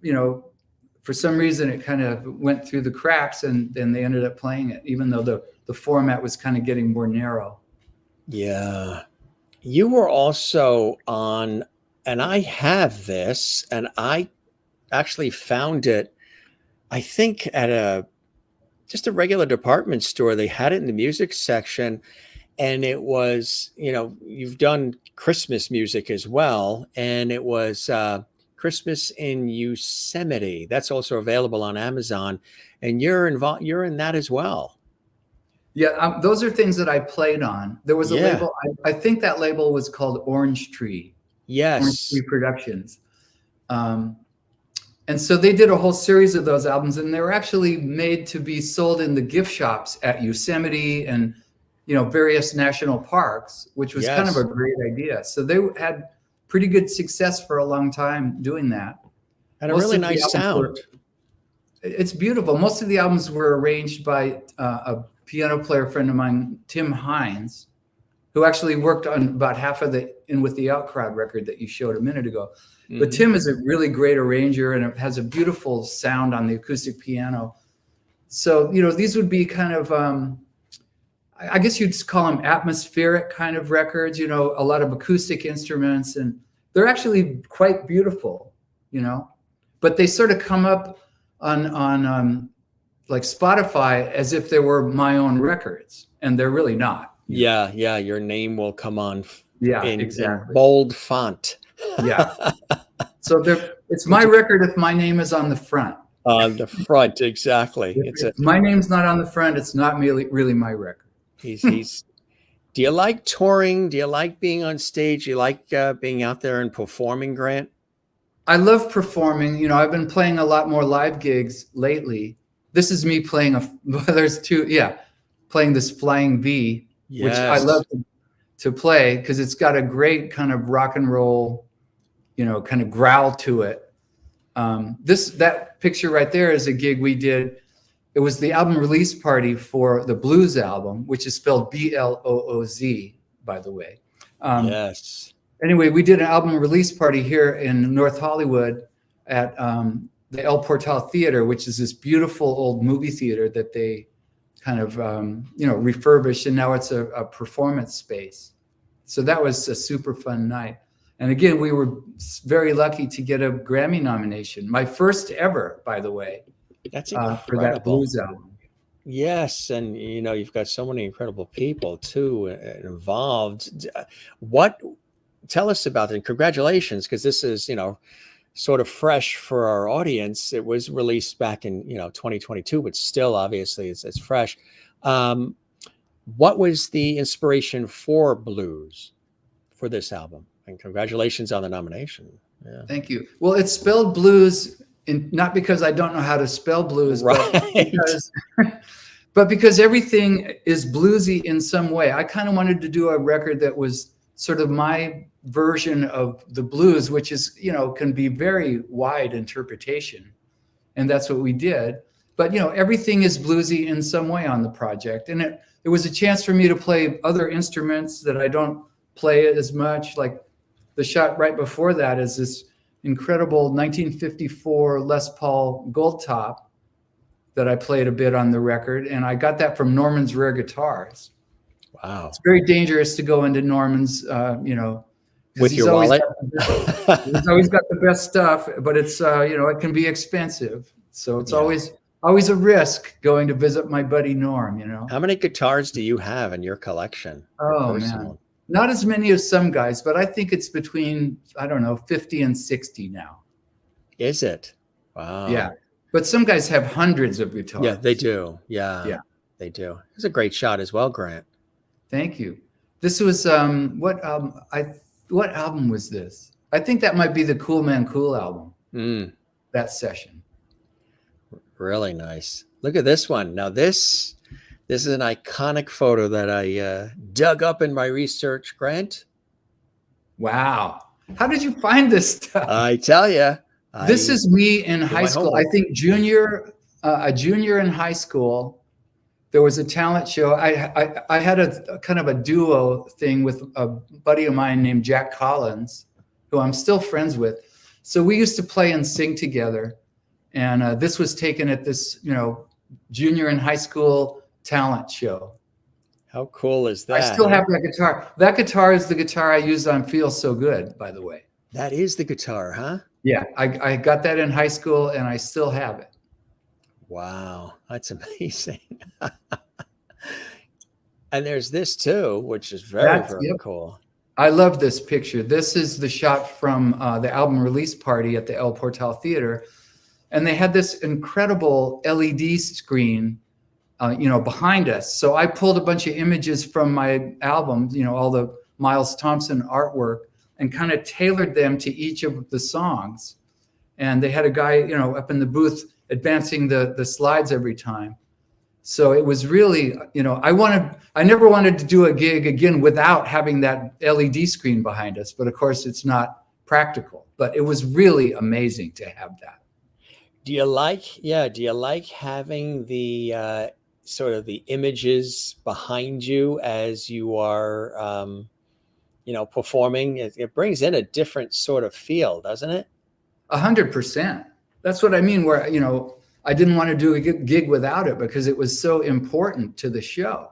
for some reason, it kind of went through the cracks, and then they ended up playing it, even though the format was kind of getting more narrow. Yeah. You were also on, and I have this, and I actually found it, I think, at just a regular department store. They had it in the music section, and it was, you've done Christmas music as well, and it was Christmas in Yosemite. That's also available on Amazon, and you're in that as well. Yeah, those are things that I played on. There was a label. I think that label was called Orange Tree. Yes, Orange Tree Productions. And so they did a whole series of those albums, and they were actually made to be sold in the gift shops at Yosemite and various national parks, which was kind of a great idea. So they had pretty good success for a long time doing that. And a really nice sound. It's beautiful. Most of the albums were arranged by a piano player friend of mine, Tim Hines, who actually worked on about half of the In With the Out Crowd record that you showed a minute ago. Mm-hmm. But Tim is a really great arranger, and it has a beautiful sound on the acoustic piano. So, you know, these would be kind of, I guess you'd call them atmospheric kind of records, you know, a lot of acoustic instruments, and they're actually quite beautiful, you know, but they sort of come up on like Spotify as if they were my own records, and they're really not. Yeah, yeah, your name will come on in bold font. Yeah. So it's my record if my name is on the front. On the front, exactly. If my name's not on the front, it's not really my record. He's Do you like touring? Do you like being on stage? Do you like being out there and performing, Grant? I love performing. You know, I've been playing a lot more live gigs lately. This is me playing playing this Flying V, which I love to play because it's got a great kind of rock and roll, you know, kind of growl to it. That picture right there is a gig we did. It was the album release party for the BLOOZ album, which is spelled BLOOZ, by the way. Yes. Anyway, we did an album release party here in North Hollywood at the El Portal Theater, which is this beautiful old movie theater that they kind of, refurbished, and now it's a performance space. So that was a super fun night. And again, we were very lucky to get a Grammy nomination, my first ever, by the way. That's incredible. For that BLOOZ album. Yes, and you know you've got so many incredible people too involved. Tell us about it? And congratulations, because this is sort of fresh for our audience. It was released back in 2022, but still obviously it's fresh. What was the inspiration for BLOOZ for this album? And congratulations on the nomination. Yeah. Thank you. Well, it's spelled blues. Not because I don't know how to spell blues, right. but because everything is bluesy in some way. I kind of wanted to do a record that was sort of my version of the blues, which is, can be very wide interpretation. And that's what we did. But, everything is bluesy in some way on the project. And it was a chance for me to play other instruments that I don't play as much. Like the shot right before that is this incredible 1954 Les Paul Gold Top that I played a bit on the record. And I got that from Norman's Rare Guitars. Wow. It's very dangerous to go into Norman's, with your wallet. He's always got the best stuff, but it's, it can be expensive. So it's always a risk going to visit my buddy Norm, How many guitars do you have in your collection? Oh, man. Not as many as some guys, but I think it's between, 50 and 60 now. Is it? Wow. Yeah. But some guys have hundreds of guitars. Yeah, they do. Yeah, they do. It's a great shot as well, Grant. Thank you. This was, what album was this? I think that might be the Cool Man Cool album. That session. Really nice. Look at this one. Now this is an iconic photo that I dug up in my research, Grant. Wow. How did you find this stuff? I tell you. This is me in high school. I think a junior in high school. There was a talent show. I had a kind of a duo thing with a buddy of mine named Jack Collins, who I'm still friends with. So we used to play and sing together. And this was taken at this, junior in high school talent show. How cool is that? I still have that guitar. That guitar is the guitar I used on Feel So Good, by the way. That is the guitar, huh? Yeah, I got that in high school and I still have it. Wow, that's amazing. And there's this too, which is very cool. I love this picture. This is the shot from the album release party at the El Portal Theater. And they had this incredible LED screen behind us. So I pulled a bunch of images from my album, all the Miles Thompson artwork, and kind of tailored them to each of the songs. And they had a guy, up in the booth advancing the slides every time. So it was really, I never wanted to do a gig again without having that LED screen behind us. But of course, it's not practical. But it was really amazing to have that. do you like having the sort of the images behind you as you are, performing? It brings in a different sort of feel, doesn't it? 100%. That's what I mean, where, I didn't want to do a gig without it because it was so important to the show.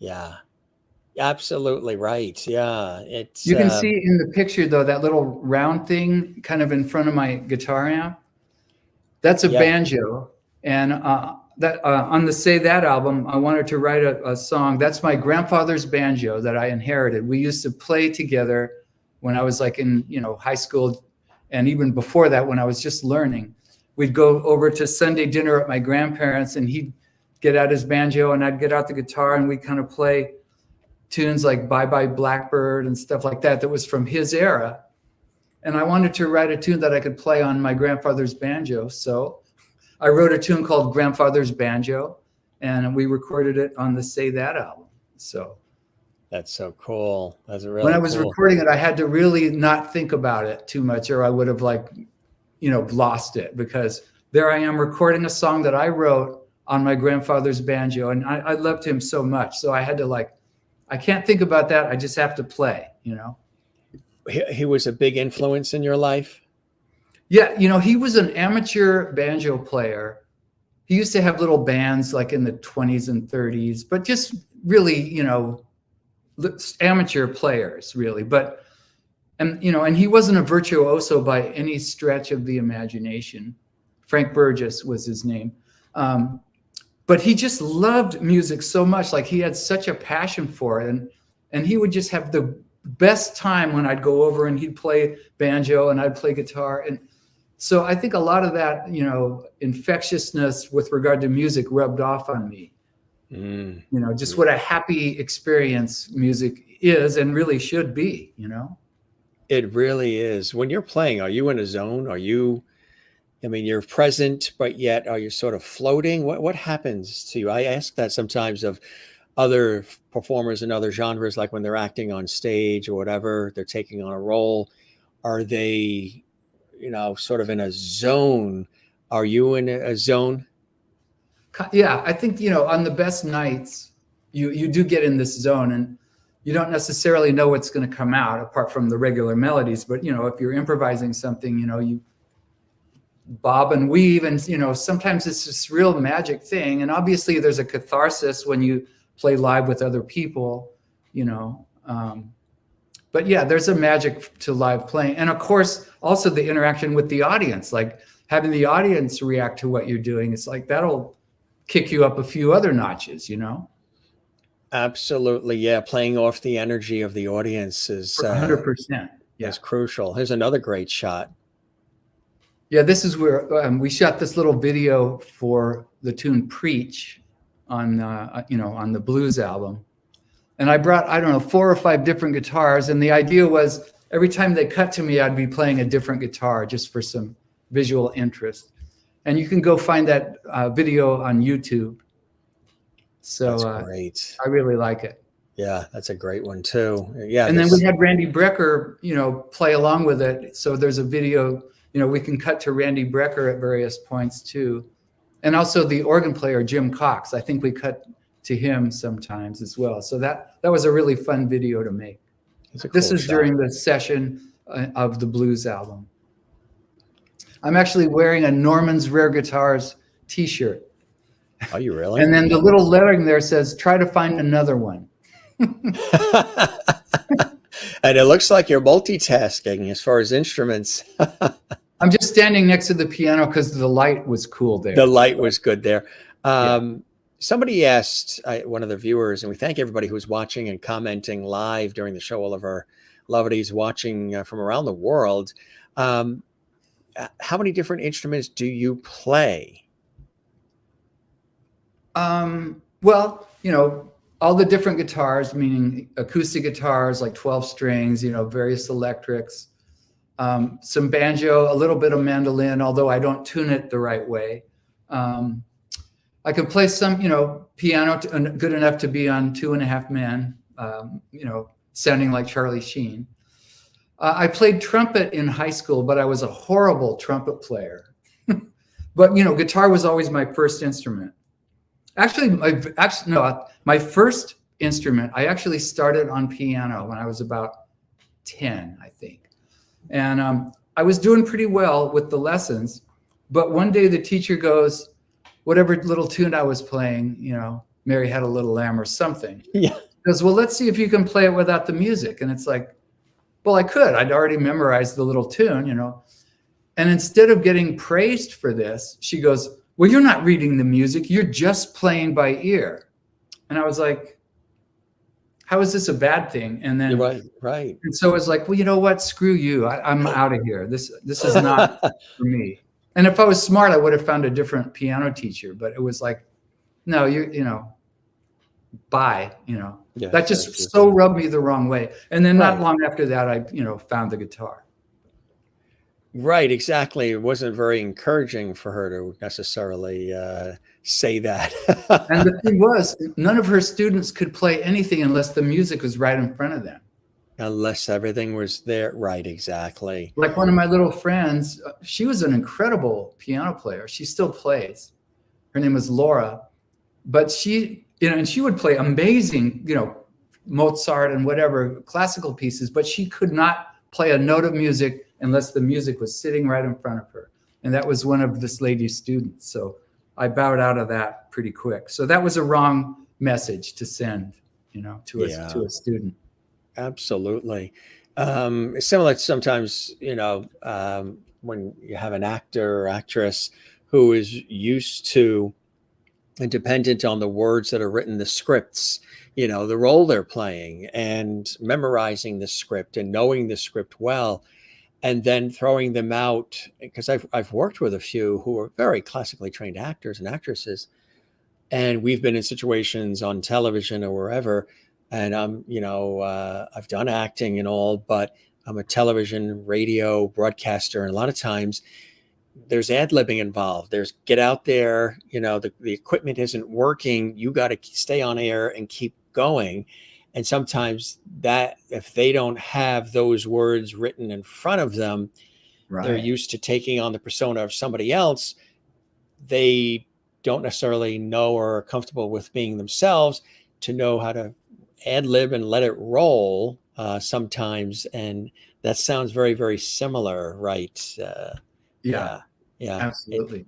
Yeah, absolutely right. Yeah, You can see in the picture, though, that little round thing kind of in front of my guitar amp. That's a banjo. And that on the Say That album, I wanted to write a song. That's my grandfather's banjo that I inherited. We used to play together when I was like in, high school. And even before that, when I was just learning, we'd go over to Sunday dinner at my grandparents, and he'd get out his banjo and I'd get out the guitar, and we'd kind of play tunes like Bye Bye Blackbird and stuff like that was from his era. And I wanted to write a tune that I could play on my grandfather's banjo. So I wrote a tune called Grandfather's Banjo, and we recorded it on the Say That album. So that's so cool. That's really when I was cool. recording it, I had to really not think about it too much, or I would have lost it, because there I am recording a song that I wrote on my grandfather's banjo. And I loved him so much. So I had to I can't think about that. I just have to play, He was a big influence in your life? Yeah. He was an amateur banjo player. He used to have little bands like in the 20s and 30s, but just really, amateur players really. And he wasn't a virtuoso by any stretch of the imagination. Frank Burgess was his name. But he just loved music so much. Like, he had such a passion for it. And he would just have the best time when I'd go over and he'd play banjo and I'd play guitar. And so I think a lot of that, infectiousness with regard to music rubbed off on me. Just what a happy experience music is and really should be, It really is. When you're playing, are you in a zone? You're present, but yet are you sort of floating? What happens to you? I ask that sometimes of other performers in other genres, like when they're acting on stage or whatever, they're taking on a role. Are they, sort of in a zone? Are you in a zone? Yeah, I think, on the best nights, you do get in this zone, and you don't necessarily know what's going to come out apart from the regular melodies. But, if you're improvising something, you bob and weave, and sometimes it's this real magic thing. And obviously there's a catharsis when you play live with other people, but yeah, there's a magic to live playing. And of course also the interaction with the audience, like having the audience react to what you're doing. It's like that'll kick you up a few other notches. Absolutely. Yeah, playing off the energy of the audience is 100%. Yeah, is crucial. Here's another great shot. Yeah, this is where we shot this little video for the tune "Preach" on the blues album, and I brought 4 or 5 different guitars, and the idea was every time they cut to me, I'd be playing a different guitar just for some visual interest. And you can go find that video on YouTube. So that's great. I really like it. Yeah, that's a great one too. Yeah, and then we had Randy Brecker, play along with it. So there's a video. We can cut to Randy Brecker at various points too. And also the organ player, Jim Cox. I think we cut to him sometimes as well. So that was a really fun video to make. This is during the session of the blues album. I'm actually wearing a Norman's Rare Guitars t-shirt. Are you really? And then the little lettering there says, "Try to find another one." And it looks like you're multitasking as far as instruments. I'm just standing next to the piano because the light was cool there. The light was good there. Somebody asked, one of the viewers, and we thank everybody who's watching and commenting live during the show, all of our lovelies watching from around the world. How many different instruments do you play? Well, all the different guitars, meaning acoustic guitars, like 12 strings, various electrics, some banjo, a little bit of mandolin, although I don't tune it the right way. I can play some, piano good enough to be on 2.5 Men, sounding like Charlie Sheen. I played trumpet in high school, but I was a horrible trumpet player. But guitar was always my first instrument. Actually, my first instrument, I actually started on piano when I was about 10, I think. And I was doing pretty well with the lessons. But one day the teacher goes, whatever little tune I was playing, Mary Had a Little Lamb or something. Yeah. Goes, well, let's see if you can play it without the music. And it's like, well, I could. I'd already memorized the little tune, And instead of getting praised for this, she goes, well, you're not reading the music. You're just playing by ear. And I was like, how is this a bad thing? And then, right. And so it's like, well, you know what? Screw you. I'm out of here. This is not for me. And if I was smart, I would have found a different piano teacher. But it was like, no, bye. Yeah, that just so rubbed me the wrong way. And then not long after that, I found the guitar. Right, exactly. It wasn't very encouraging for her to necessarily say that. And the thing was, none of her students could play anything unless the music was right in front of them. Unless everything was there. Right, exactly. Like one of my little friends, she was an incredible piano player. She still plays. Her name was Laura. But she, and she would play amazing, Mozart and whatever classical pieces, but she could not play a note of music unless the music was sitting right in front of her. And that was one of this lady's students. So I bowed out of that pretty quick. So that was a wrong message to send, to a student. Absolutely. Similar to sometimes, when you have an actor or actress who is used to and dependent on the words that are written, the scripts, the role they're playing, and memorizing the script and knowing the script well, and then throwing them out. Because I've worked with a few who are very classically trained actors and actresses, and we've been in situations on television or wherever, and I've done acting and all, but I'm a television, radio broadcaster, and a lot of times there's ad-libbing involved. There's get out there, the equipment isn't working. You got to stay on air and keep going. And sometimes that, if they don't have those words written in front of them, they're used to taking on the persona of somebody else. They don't necessarily know or are comfortable with being themselves to know how to ad-lib and let it roll sometimes. And that sounds very, very similar, right? Yeah, absolutely.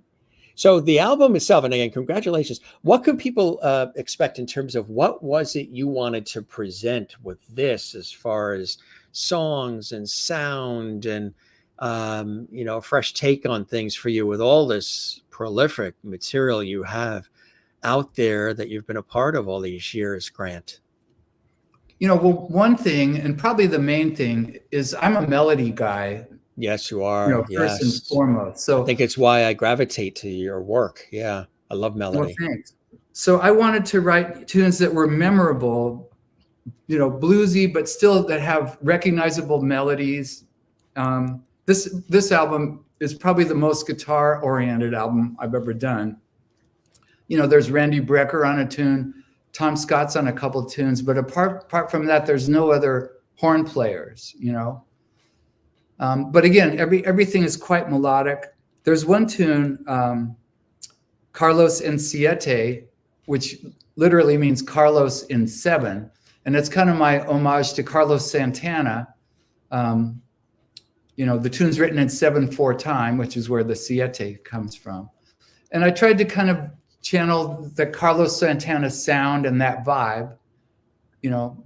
So the album itself, and again, congratulations. What could people expect in terms of what was it you wanted to present with this, as far as songs and sound and a fresh take on things for you with all this prolific material you have out there that you've been a part of all these years, Grant? Well, one thing, and probably the main thing, is I'm a melody guy. Yes, you are. First and foremost. So I think it's why I gravitate to your work. Yeah, I love melody. Well, thanks. So I wanted to write tunes that were memorable, bluesy, but still that have recognizable melodies. This album is probably the most guitar-oriented album I've ever done. There's Randy Brecker on a tune, Tom Scott's on a couple of tunes, but apart from that, there's no other horn players. But again, everything is quite melodic. There's one tune, Carlos En Siete, which literally means Carlos in 7. And it's kind of my homage to Carlos Santana. The tune's written in 7/4 time, which is where the Siete comes from. And I tried to kind of channel the Carlos Santana sound and that vibe,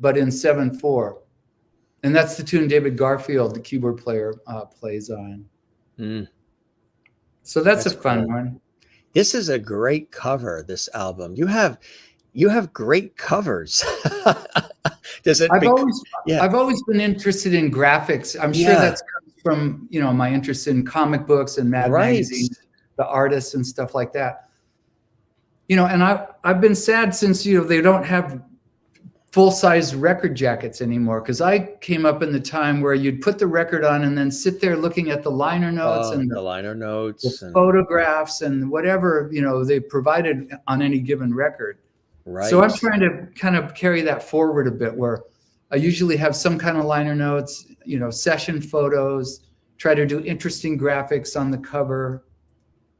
but in 7/4. And that's the tune David Garfield, the keyboard player, plays on. So that's a fun one. This is a great cover, this album. You have great covers. I've always been interested in graphics. I'm sure that's comes from, my interest in comic books and Mad magazines, the artists and stuff like that. And I've been sad since, they don't have full-size record jackets anymore, because I came up in the time where you'd put the record on and then sit there looking at the liner notes and the liner notes, the photographs and whatever they provided on any given record. Right. So I'm trying to kind of carry that forward a bit, where I usually have some kind of liner notes, session photos, try to do interesting graphics on the cover,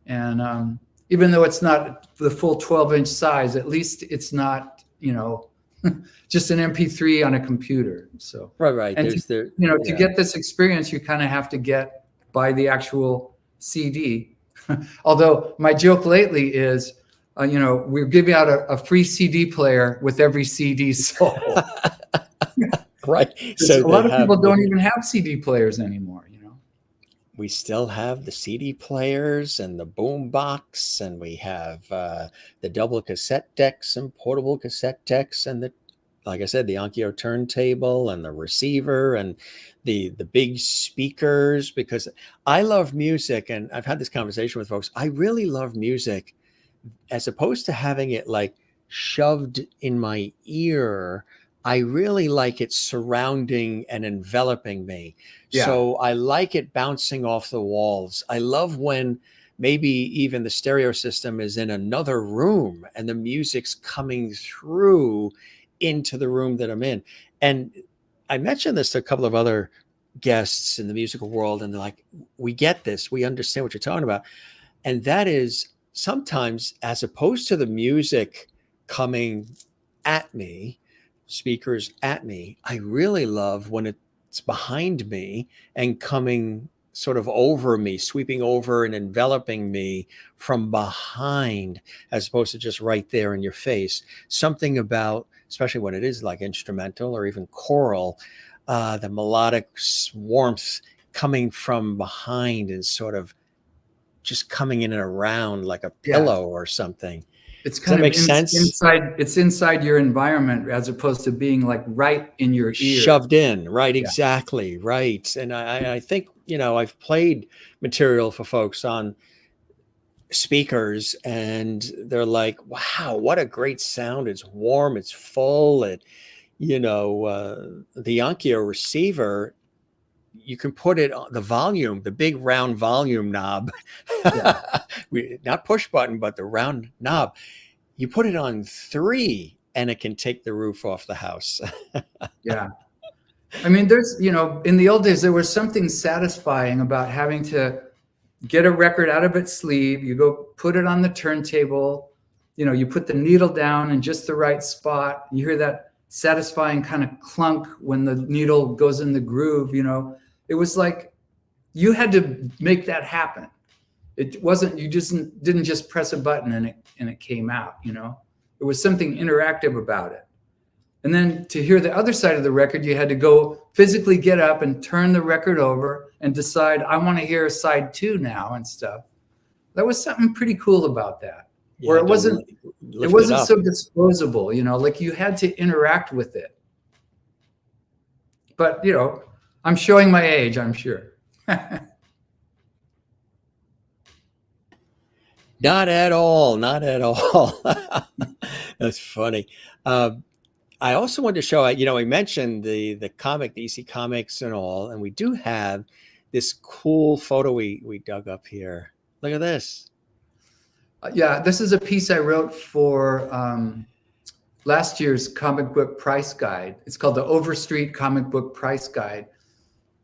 And even though it's not the full 12-inch size, at least it's not, you know, just an MP3 on a computer. So right. And to get this experience, you kind of have to buy the actual CD. Although my joke lately is, you know, we're giving out a free CD player with every CD sold. Right. So a lot of people don't even have CD players anymore, you know. We still have the CD players and the boom box, and we have the double cassette decks and portable cassette decks, and like I said, the Onkyo turntable and the receiver and the big speakers, because I love music. And I've had this conversation with folks. I really love music as opposed to having it like shoved in my ear. I really like it surrounding and enveloping me. Yeah. So I like it bouncing off the walls. I love when maybe even the stereo system is in another room and the music's coming through into the room that I'm in. And I mentioned this to a couple of other guests in the musical world, and they're like, we get this, we understand what you're talking about. And that is sometimes, as opposed to the music coming at me, speakers at me, I really love when it's behind me and coming sort of over me, sweeping over and enveloping me from behind, as opposed to just right there in your face. Something about, especially when it is like instrumental or even choral, the melodic warmth coming from behind and sort of just coming in and around like a pillow or something. It's kind of inside. It's inside your environment as opposed to being like right in your ear, shoved in. Right, exactly, right. And I think, you know, I've played material for folks on speakers, and they're like, "Wow, what a great sound! It's warm, it's full." It, you know, the Onkyo receiver, you can put it on the volume, the big round volume knob, not push button, but the round knob. You put it on 3 and it can take the roof off the house. Yeah. I mean, there's, you know, in the old days, there was something satisfying about having to get a record out of its sleeve. You go put it on the turntable, you know, you put the needle down in just the right spot. You hear that satisfying kind of clunk when the needle goes in the groove, you know. It was like you had to make that happen. It wasn't, you just didn't just press a button and it came out, you know. It was something interactive about it. And then to hear the other side of the record, you had to go physically get up and turn the record over and decide, I want to hear side 2 now and stuff. That was something pretty cool about that. Yeah, where it wasn't so disposable, you know, like you had to interact with it. But, you know, I'm showing my age, I'm sure. Not at all. Not at all. That's funny. I also wanted to show, you know, we mentioned the comic, the EC Comics and all, and we do have this cool photo we dug up here. Look at this. Yeah, this is a piece I wrote for last year's comic book price guide. It's called the Overstreet Comic Book Price Guide.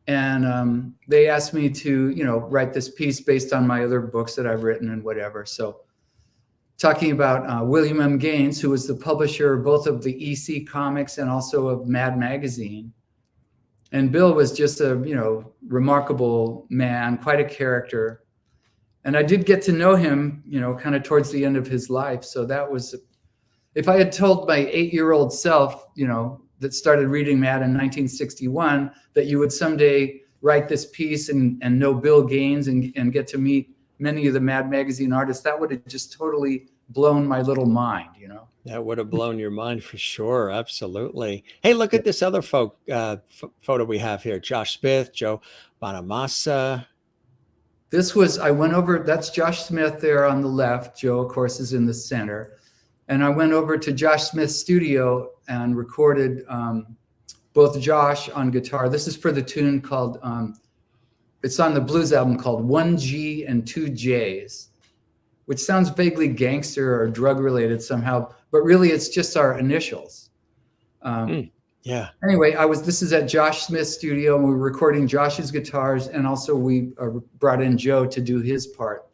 And they asked me to, you know, write this piece based on my other books that I've written and whatever. So talking about William M. Gaines, who was the publisher both of the EC Comics and also of Mad Magazine. And Bill was just a, you know, remarkable man, quite a character. And I did get to know him, you know, kind of towards the end of his life. So that was, if I had told my 8-year-old self, you know, that started reading Mad in 1961, that you would someday write this piece and know Bill Gaines and get to meet many of the Mad Magazine artists, that would have just totally blown my little mind, you know? That would have blown your mind for sure. Absolutely. Hey, look at this other photo we have here. Josh Smith, Joe Bonamassa. This was, I went over, that's Josh Smith there on the left. Joe, of course, is in the center. And I went over to Josh Smith's studio and recorded both Josh on guitar. This is for the tune called, it's on the blues album called 1G and 2Js, which sounds vaguely gangster or drug related somehow, but really it's just our initials. Yeah. Anyway, this is at Josh Smith's studio, and we were recording Josh's guitars, and also we brought in Joe to do his part.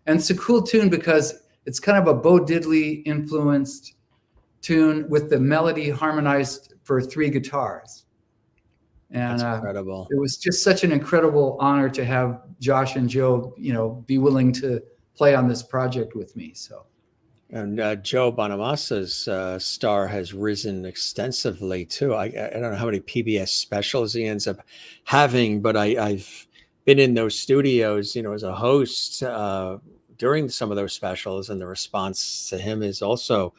And it's a cool tune because it's kind of a Bo Diddley influenced tune with the melody harmonized for 3 guitars. And That's incredible. It was just such an incredible honor to have Josh and Joe, be willing to play on this project with me. So. And Joe Bonamassa's star has risen extensively too. I don't know how many PBS specials he ends up having, but I've been in those studios, as a host during some of those specials, and the response to him is also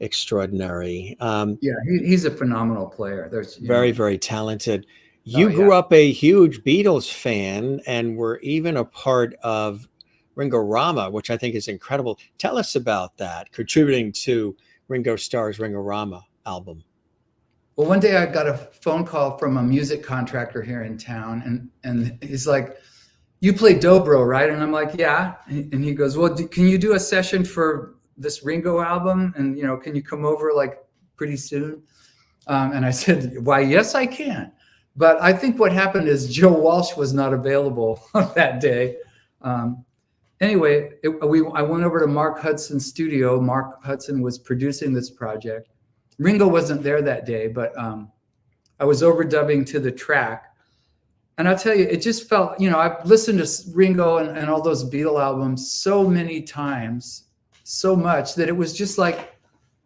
extraordinary. Yeah, he's a phenomenal player. There's very, very talented. You grew up a huge Beatles fan and were even a part of Ringo Rama, which I think is incredible. Tell us about that, contributing to Ringo Starr's Ringo Rama album. Well, one day I got a phone call from a music contractor here in town, and he's like, "You play dobro, right?" And I'm like, "Yeah." And he goes, "Well, can you do a session for this Ringo album? And can you come over like pretty soon?" And I said, "Why, yes, I can." But I think what happened is Joe Walsh was not available that day. Anyway, I went over to Mark Hudson's studio. Mark Hudson was producing this project. Ringo wasn't there that day, but I was overdubbing to the track. And I'll tell you, it just felt, I've listened to Ringo and all those Beatle albums so many times, so much that it was just like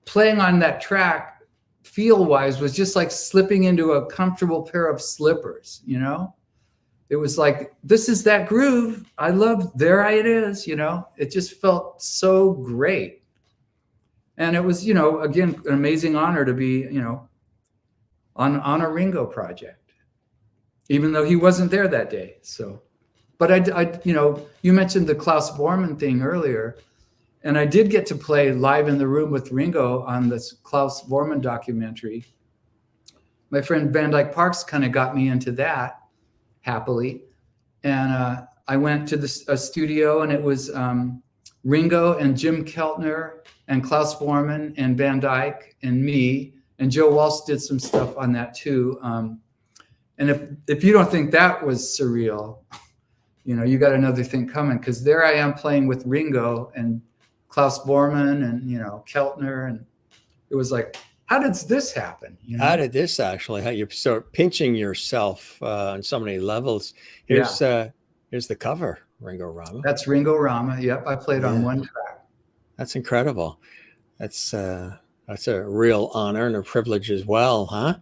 playing on that track feel-wise was just like slipping into a comfortable pair of slippers, It was like, this is that groove. I love, there it is, It just felt so great. And it was, again, an amazing honor to be, on a Ringo project, even though he wasn't there that day. So, but I you mentioned the Klaus Bormann thing earlier, and I did get to play live in the room with Ringo on this Klaus Bormann documentary. My friend Van Dyke Parks kind of got me into that, happily. And I went to a studio, and it was Ringo and Jim Keltner and Klaus Bormann and Van Dyke and me, and Joe Walsh did some stuff on that too. And if you don't think that was surreal, you got another thing coming, because there I am playing with Ringo and Klaus Bormann and Keltner, and it was like, how did this happen? How did this actually? How you start pinching yourself on so many levels? Here's the cover, Ringo Rama. That's Ringo Rama. Yep, I played on one track. That's incredible. That's a real honor and a privilege as well, huh?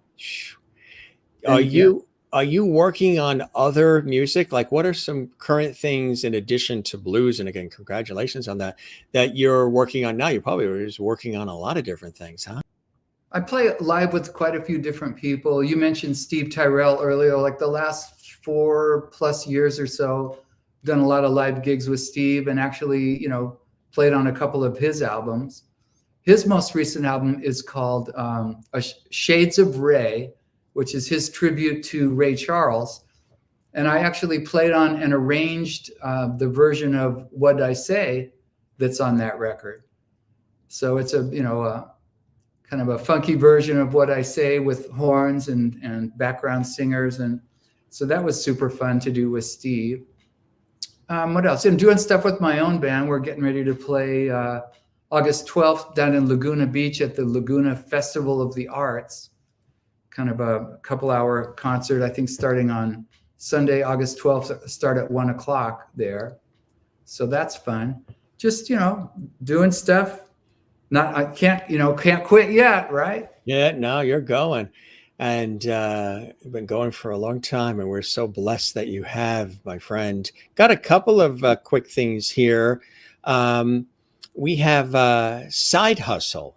Are you working on other music? Like, what are some current things in addition to blues? And again, congratulations on that you're working on now. You probably were just working on a lot of different things, huh? I play live with quite a few different people. You mentioned Steve Tyrell earlier. Like the last 4+ years or so, done a lot of live gigs with Steve, and actually, played on a couple of his albums. His most recent album is called Shades of Ray, which is his tribute to Ray Charles. And I actually played on and arranged the version of What'd I Say that's on that record. So it's a kind of a funky version of What I Say with horns and background singers. And so that was super fun to do with Steve. What else? I'm doing stuff with my own band. We're getting ready to play August 12th down in Laguna Beach at the Laguna Festival of the Arts. Kind of a couple-hour concert, I think, starting on Sunday, August 12th, start at 1:00 there. So that's fun. Just, doing stuff. I can't quit yet, right? Yeah, no, you're going. And you've been going for a long time, and we're so blessed that you have, my friend. Got a couple of quick things here. We have Side Hustle.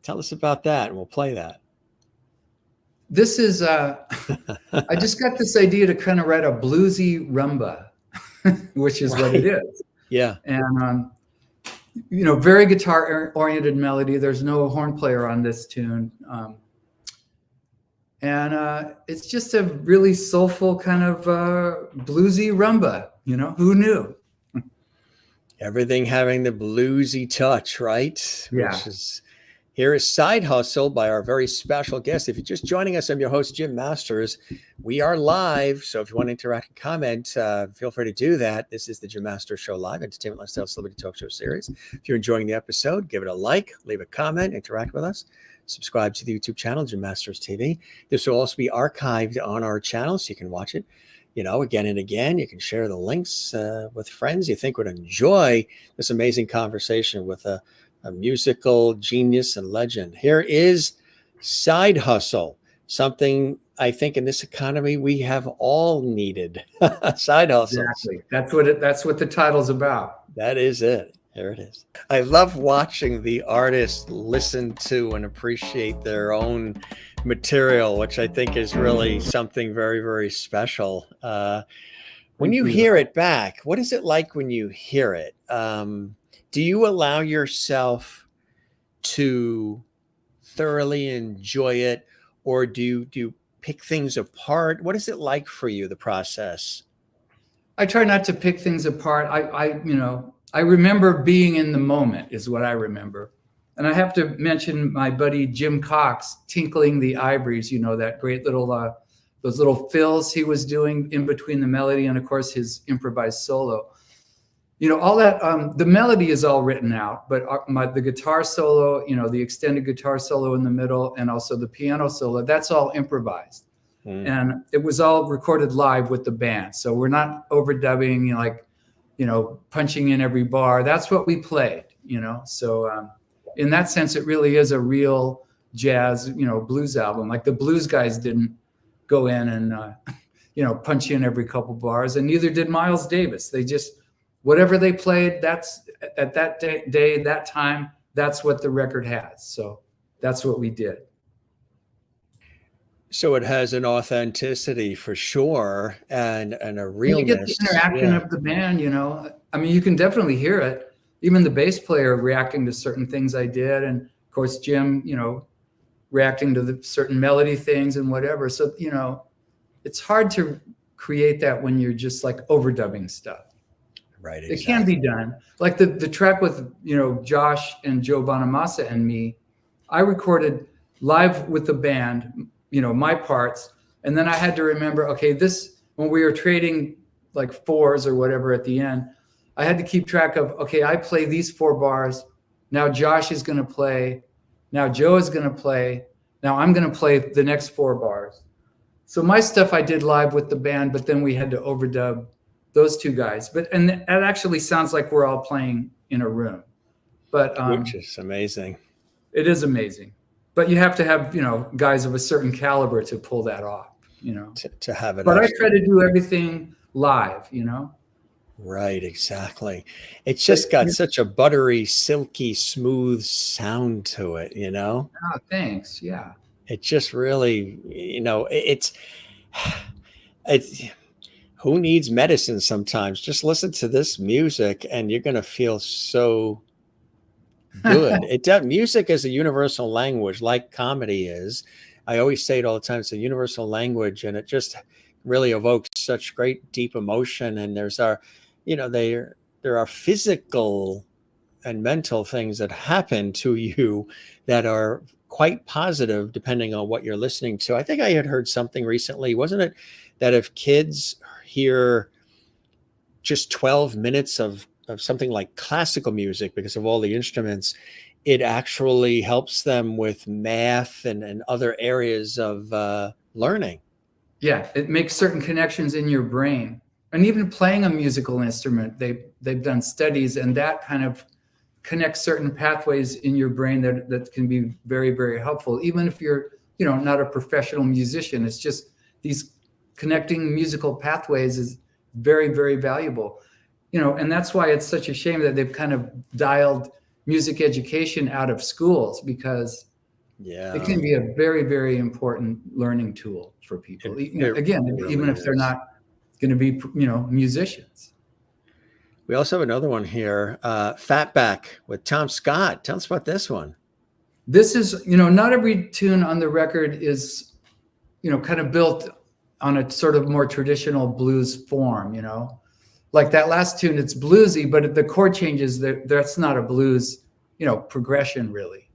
Tell us about that, and we'll play that. This is, I just got this idea to kind of write a bluesy rumba, which is what it is. Yeah. And, very guitar-oriented melody. There's no horn player on this tune. And it's just a really soulful kind of bluesy rumba, who knew? Everything having the bluesy touch, right? Yeah. Which is, Here is Side Hustle by our very special guest. If you're just joining us, I'm your host, Jim Masters. We are live, so if you want to interact and comment, feel free to do that. This is the Jim Masters Show Live, entertainment, lifestyle, celebrity talk show series. If you're enjoying the episode, give it a like, leave a comment, interact with us. Subscribe to the YouTube channel, Jim Masters TV. This will also be archived on our channel, so you can watch it, again and again. You can share the links with friends you think would enjoy this amazing conversation with a musical genius and legend. Here is Side Hustle, something I think in this economy we have all needed. Side hustle. Exactly. That's what the title's about. That is it. Here it is. I love watching the artists listen to and appreciate their own material, which I think is really something very, very special. When you hear it back, what is it like when you hear it? Do you allow yourself to thoroughly enjoy it, or do you pick things apart? What is it like for you, the process? I try not to pick things apart. I remember being in the moment is what I remember. And I have to mention my buddy Jim Cox tinkling the ivories, that great little those little fills he was doing in between the melody and of course his improvised solo. All that, the melody is all written out, but the guitar solo, the extended guitar solo in the middle, and also the piano solo, that's all improvised. And it was all recorded live with the band. So we're not overdubbing, punching in every bar. That's what we played, So in that sense, it really is a real jazz, blues album. Like the blues guys didn't go in and, punch in every couple bars, and neither did Miles Davis. They just, whatever they played, that's at that day, that time, that's what the record has. So that's what we did. So it has an authenticity for sure, and a realness. You get the interaction of the band, you can definitely hear it. Even the bass player reacting to certain things I did, and of course Jim, reacting to the certain melody things and whatever. So it's hard to create that when you're just like overdubbing stuff. Right. Exactly. It can be done. Like the track with, Josh and Joe Bonamassa and me, I recorded live with the band, my parts. And then I had to remember, okay, when we were trading like fours or whatever at the end, I had to keep track of, okay, I play these 4 bars. Now Josh is going to play. Now Joe is going to play. Now I'm going to play the next 4 bars. So my stuff I did live with the band, but then we had to overdub those 2 guys. And that actually sounds like we're all playing in a room. But which is amazing. It is amazing. But you have to have, guys of a certain caliber to pull that off, To have it. But I try to do everything live, Right, exactly. It's just got such a buttery, silky, smooth sound to it, Oh, thanks. Yeah. It just really, it's who needs medicine sometimes? Just listen to this music and you're going to feel so good. Music is a universal language, like comedy is. I always say it all the time. It's a universal language, and it just really evokes such great, deep emotion. And there are physical and mental things that happen to you that are quite positive, depending on what you're listening to. I think I had heard something recently, wasn't it, that if kids hear just 12 minutes of something like classical music because of all the instruments, it actually helps them with math and other areas of learning. Yeah, it makes certain connections in your brain. And even playing a musical instrument, they've done studies, and that kind of connects certain pathways in your brain that can be very, very helpful. Even if you're, not a professional musician, it's just these connecting musical pathways is very, very valuable. And that's why it's such a shame that they've kind of dialed music education out of schools, because it can be a very, very important learning tool for people. Even if they're not going to be, musicians. We also have another one here, Fatback with Tom Scott. Tell us about this one. This is, not every tune on the record is, kind of built on a sort of more traditional blues form, Like that last tune, it's bluesy, but the chord changes, that's not a blues, progression really.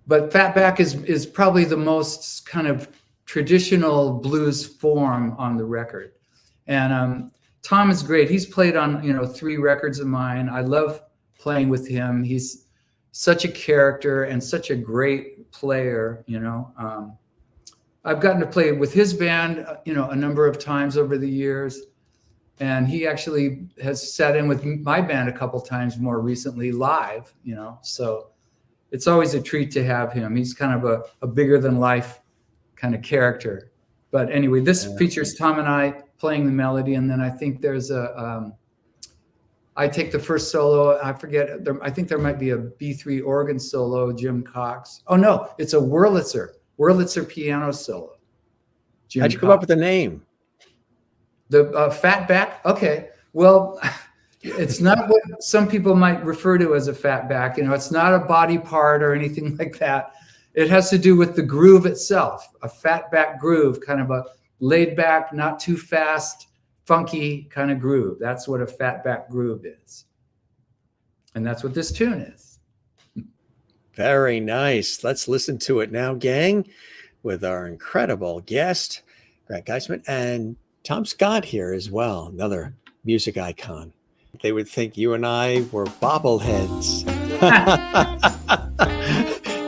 But Fatback is probably the most kind of traditional blues form on the record. And Tom is great. He's played on 3 records of mine. I love playing with him. He's such a character and such a great player. I've gotten to play with his band, a number of times over the years. And he actually has sat in with my band a couple times more recently live, so it's always a treat to have him. He's kind of a bigger than life kind of character. But anyway, this features Tom and I playing the melody. And then I think there's I take the first solo. I forget. I think there might be a B3 organ solo, Jim Cox. Oh no, it's a Wurlitzer piano solo. How'd you come up with the name? The Fatback? Okay. Well, it's not what some people might refer to as a fatback. It's not a body part or anything like that. It has to do with the groove itself, a fatback groove, kind of a laid back, not too fast, funky kind of groove. That's what a fatback groove is. And that's what this tune is. Very nice. Let's listen to it now, gang, with our incredible guest, Grant Geissman, and Tom Scott here as well, another music icon. They would think you and I were bobbleheads.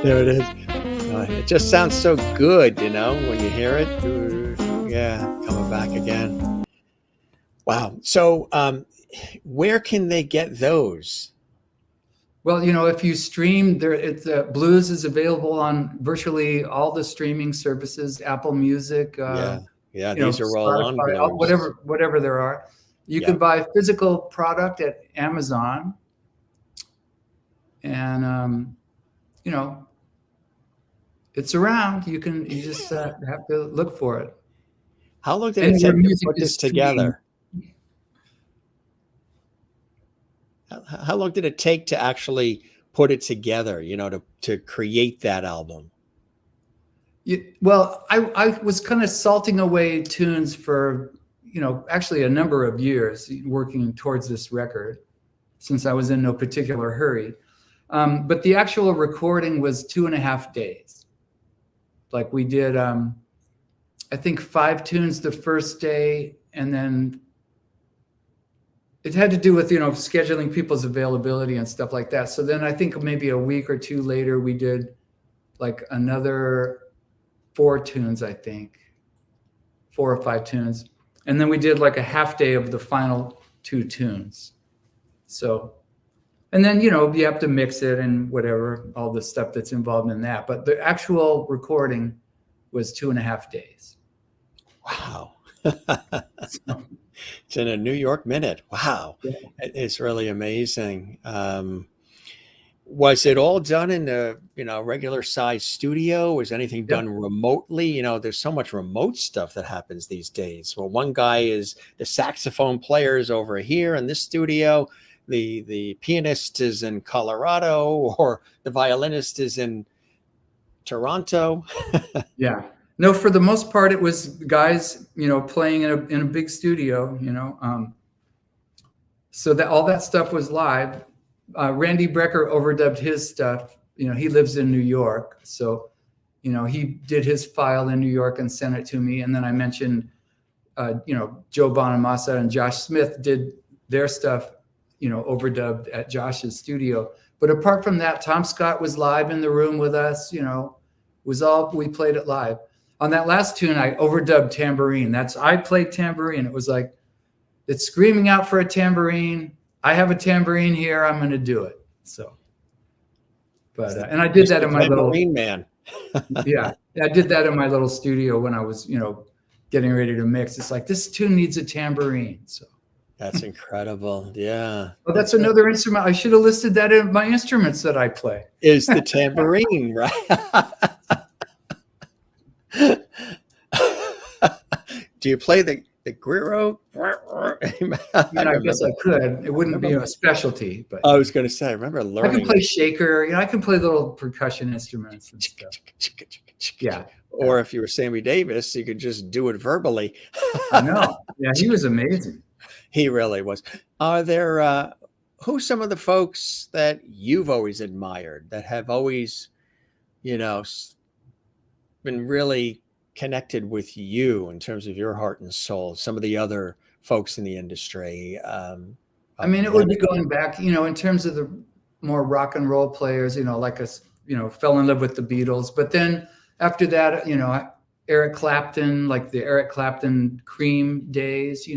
There it is. It just sounds so good, when you hear it. Yeah, coming back again. Wow. So where can they get those? Well, if you stream, BLOOZ is available on virtually all the streaming services, Apple Music. Yeah, these are all on BLOOZ. Whatever there are. You can buy physical product at Amazon. And, it's around. You just have to look for it. How long did it take to put this together? How long did it take to actually put it together, to create that album? Well, I was kind of salting away tunes for, actually a number of years working towards this record, since I was in no particular hurry. But the actual recording was 2.5 days. Like we did, I think 5 tunes the first day, and then it had to do with, scheduling people's availability and stuff like that. So then I think maybe a week or 2 later, we did like another 4 tunes, I think, 4 or 5 tunes. And then we did like a half day of the final 2 tunes. So, and then, you have to mix it and whatever, all the stuff that's involved in that. But the actual recording was 2.5 days. Wow. It's in a New York minute. Wow. Yeah. It's really amazing. Was it all done in a regular size studio? Was anything done remotely? There's so much remote stuff that happens these days. Well, one guy is the saxophone player is over here in this studio. The pianist is in Colorado, or the violinist is in Toronto. Yeah. No, for the most part, it was guys, playing in a big studio, so that all that stuff was live. Randy Brecker overdubbed his stuff. He lives in New York. So, he did his file in New York and sent it to me. And then I mentioned, Joe Bonamassa and Josh Smith did their stuff, overdubbed at Josh's studio. But apart from that, Tom Scott was live in the room with us, we played it live. On that last tune, I overdubbed tambourine. I played tambourine. It was like, it's screaming out for a tambourine. I have a tambourine here. I'm going to do it. So, but, and I did that in my little man. Yeah. I did that in my little studio when I was, getting ready to mix. It's like, this tune needs a tambourine. So that's incredible. Yeah. Well, that's another instrument. I should have listed that in my instruments that I play. Is the tambourine, right? Do you play the guiro? I guess I could. It wouldn't be a specialty, but I was going to say, I remember learning. I can play shaker. I can play little percussion instruments and stuff. Yeah. Or if you were Sammy Davis, you could just do it verbally. I know. Yeah, he was amazing. He really was. Are there who's some of the folks that you've always admired that have always, been really connected with you in terms of your heart and soul? Some of the other folks in the industry. I mean, it would be going back, in terms of the more rock and roll players, like us, fell in love with the Beatles. But then after that, Eric Clapton, like the Eric Clapton Cream days,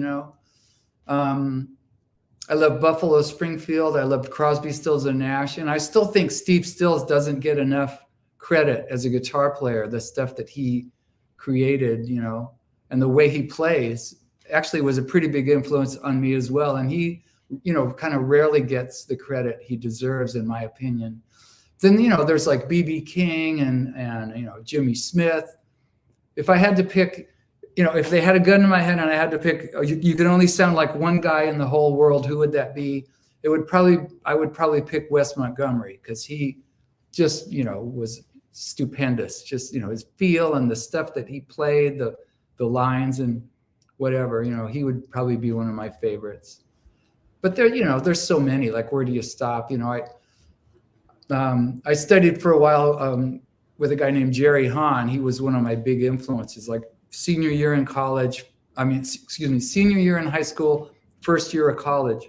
I love Buffalo Springfield. I loved Crosby, Stills, and Nash. And I still think Steve Stills doesn't get enough credit as a guitar player. The stuff that he created, and the way he plays actually was a pretty big influence on me as well. And he, kind of rarely gets the credit he deserves, in my opinion. Then, there's like B.B. King and Jimmy Smith. If I had to pick, if they had a gun in my head and I had to pick, you could only sound like one guy in the whole world, who would that be? I would probably pick Wes Montgomery, because he just, was stupendous. Just, his feel and the stuff that he played, the lines and whatever, he would probably be one of my favorites. But there's so many, like, where do you stop? I studied for a while with a guy named Jerry Hahn. He was one of my big influences, like senior year in high school, first year of college.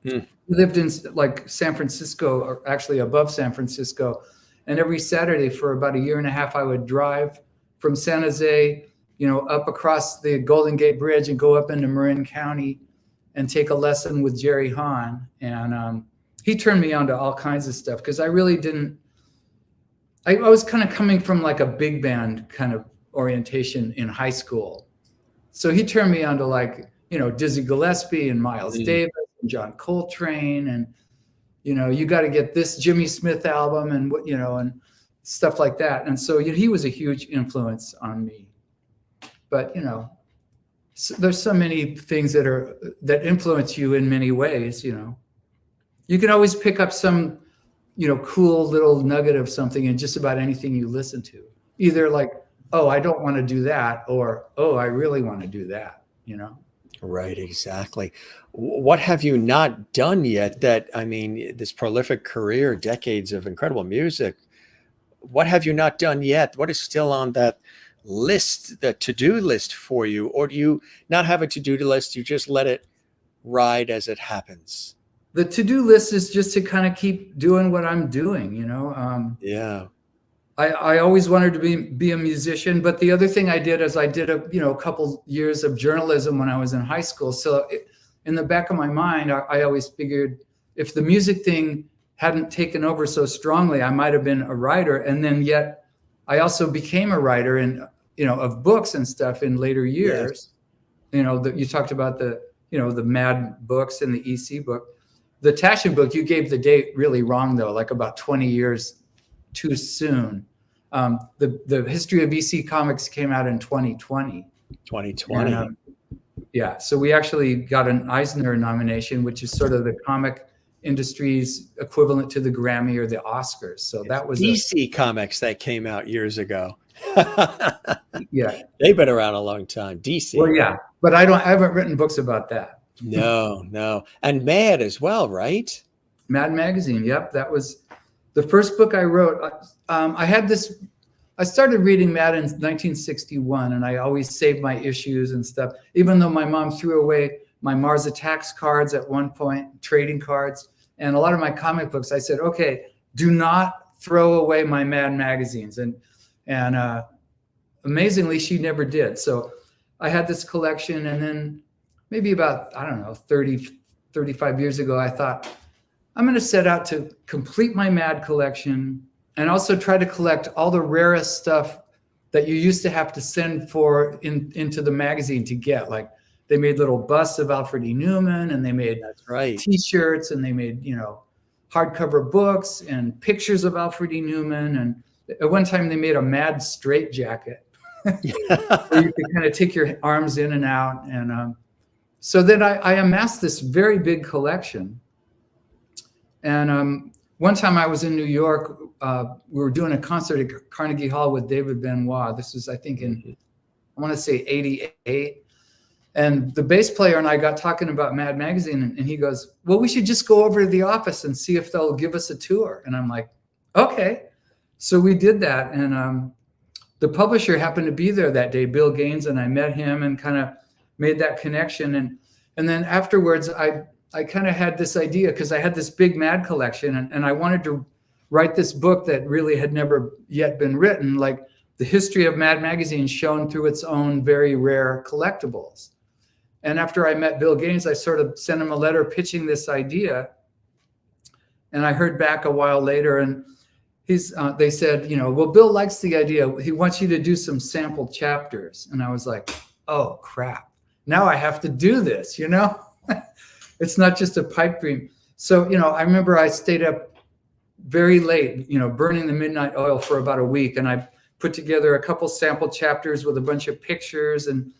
He lived in like San Francisco, or actually above San Francisco. And every Saturday for about a year and a half, I would drive from San Jose, up across the Golden Gate Bridge and go up into Marin County and take a lesson with Jerry Hahn. And he turned me on to all kinds of stuff, because I really didn't, I was kind of coming from like a big band kind of orientation in high school. So he turned me on to like, Dizzy Gillespie and Miles Davis and John Coltrane, and, you got to get this Jimmy Smith album and what, and stuff like that. And so he was a huge influence on me. But, there's so many things that influence you in many ways. You can always pick up some, cool little nugget of something in just about anything you listen to. Either like, oh, I don't want to do that, or, oh, I really want to do that, Right, exactly. What have you not done yet that, this prolific career, decades of incredible music, what have you not done yet? What is still on that list, the to-do list for you? Or do you not have a to-do list? You just let it ride as it happens? The to-do list is just to kind of keep doing what I'm doing, Yeah. I always wanted to be a musician, but the other thing I did is I did a couple years of journalism when I was in high school. So in the back of my mind, I always figured if the music thing hadn't taken over so strongly, I might have been a writer. And then yet I also became a writer of books and stuff in later years. Yes. You talked about the Mad books and the EC book. The Taschen book, you gave the date really wrong, though, like about 20 years too soon. The history of EC Comics came out in 2020. 2020. And, yeah, so we actually got an Eisner nomination, which is sort of the comic industry's equivalent to the Grammy or the Oscars. So that was DC Comics that came out years ago. Yeah, they've been around a long time. DC. Well, yeah, but I haven't written books about that. No, and Mad as well, right? Mad Magazine. Yep, that was the first book I wrote. I started reading Mad in 1961, and I always saved my issues and stuff, even though my mom threw away my Mars Attacks cards at one point, trading cards, and a lot of my comic books. I said, okay, do not throw away my Mad magazines. And amazingly, she never did. So I had this collection, and then maybe about, 35 years ago, I thought, I'm going to set out to complete my Mad collection and also try to collect all the rarest stuff that you used to have to send into the magazine to get. Like they made little busts of Alfred E. Newman, and they made T-shirts, and they made, hardcover books and pictures of Alfred E. Newman. And at one time they made a Mad straitjacket where you could kind of take your arms in and out. And so then I amassed this very big collection. And one time I was in New York, we were doing a concert at Carnegie Hall with David Benoit. This was, I think, I want to say 88. And the bass player and I got talking about Mad Magazine, and he goes, well, we should just go over to the office and see if they'll give us a tour. And I'm like, okay. So we did that. And the publisher happened to be there that day, Bill Gaines, and I met him and kind of made that connection. And then afterwards, I kind of had this idea, because I had this big Mad collection, and I wanted to write this book that really had never yet been written, like the history of Mad Magazine shown through its own very rare collectibles. And after I met Bill Gaines, I sort of sent him a letter pitching this idea. And I heard back a while later, and they said, well, Bill likes the idea. He wants you to do some sample chapters. And I was like, oh, crap. Now I have to do this, It's not just a pipe dream. So, I remember I stayed up very late, burning the midnight oil for about a week. And I put together a couple sample chapters with a bunch of pictures and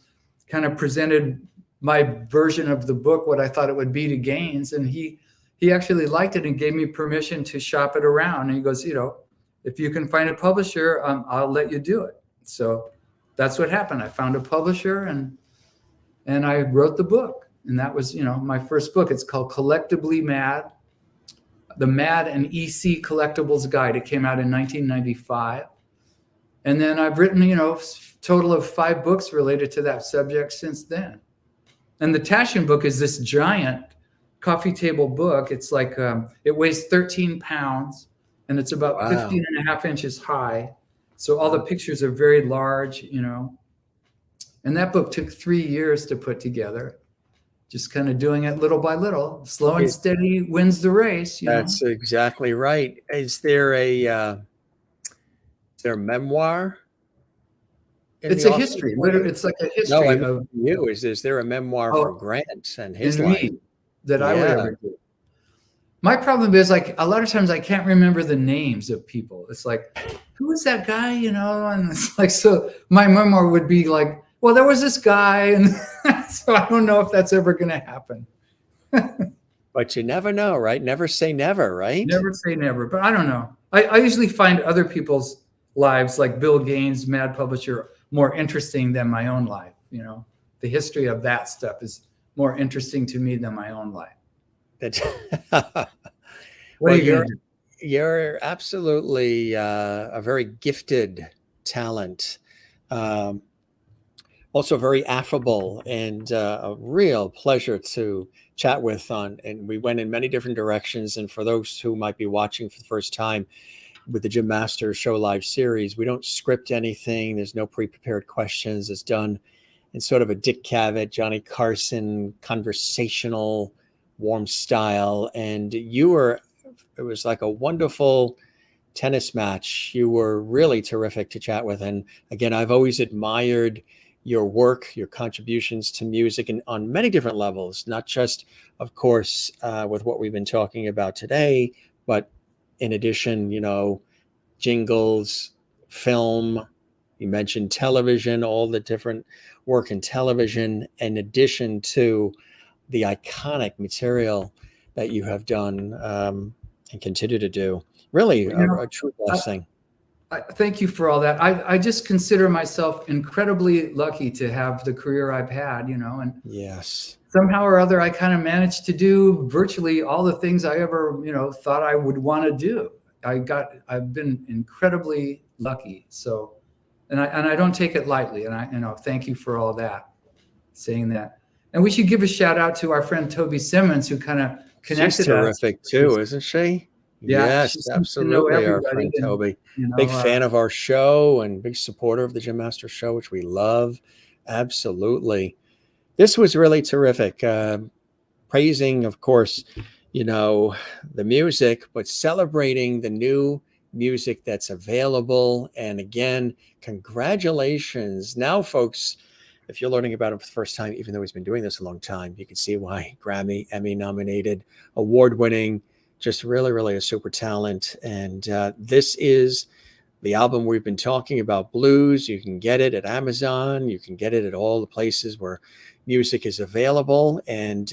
kind of presented my version of the book, what I thought it would be, to Gaines. And he actually liked it and gave me permission to shop it around. And he goes, if you can find a publisher, I'll let you do it. So that's what happened. I found a publisher and I wrote the book. And that was, my first book. It's called Collectively Mad, the Mad and EC Collectibles Guide. It came out in 1995. And then I've written, total of 5 books related to that subject since then. And the Taschen book is this giant coffee table book. It's like, it weighs 13 pounds and it's about 15 and a half inches high. So all the pictures are very large, And that book took 3 years to put together. Just kind of doing it little by little. Slow and steady wins the race. That's exactly right. Is there a memoir? It's a history. It's like a history of you. Is there a memoir for Grant and his life that I would ever do? My problem is, like, a lot of times I can't remember the names of people. It's like, who is that guy? And it's like, so my memoir would be like, well, there was this guy, and so I don't know if that's ever going to happen. But you never know, right? Never say never, right? Never say never. But I don't know. I usually find other people's lives, like Bill Gaines, Mad publisher, more interesting than my own life. The history of that stuff is more interesting to me than my own life. You're absolutely a very gifted talent. Also very affable and a real pleasure to chat with and we went in many different directions. And for those who might be watching for the first time with the Jim Master Show Live series, we don't script anything. There's no pre-prepared questions. It's done in sort of a Dick Cavett, Johnny Carson, conversational, warm style. And it was like a wonderful tennis match. You were really terrific to chat with. And again, I've always admired your work, your contributions to music, and on many different levels, not just, of course, with what we've been talking about today, but in addition, jingles, film, you mentioned television, all the different work in television, in addition to the iconic material that you have done and continue to do. Really a true blessing. Thank you for all that. I just consider myself incredibly lucky to have the career I've had, and yes, somehow or other, I kind of managed to do virtually all the things I ever, thought I would want to do. I've been incredibly lucky. So, and I don't take it lightly. And thank you for all that, saying that. And we should give a shout out to our friend Toby Simmons, who kind of connected She's terrific us. Too, isn't she? Yeah, yes, absolutely. Our friend Toby, big fan of our show and big supporter of the Jim Master Show, which we love. Absolutely. This was really terrific. Praising, of course, the music, but celebrating the new music that's available. And again, congratulations. Now, folks, if you're learning about him for the first time, even though he's been doing this a long time, you can see why. Grammy, Emmy-nominated, award-winning, just really, really a super talent. And this is the album we've been talking about, Blues. You can get it at Amazon. You can get it at all the places where music is available. And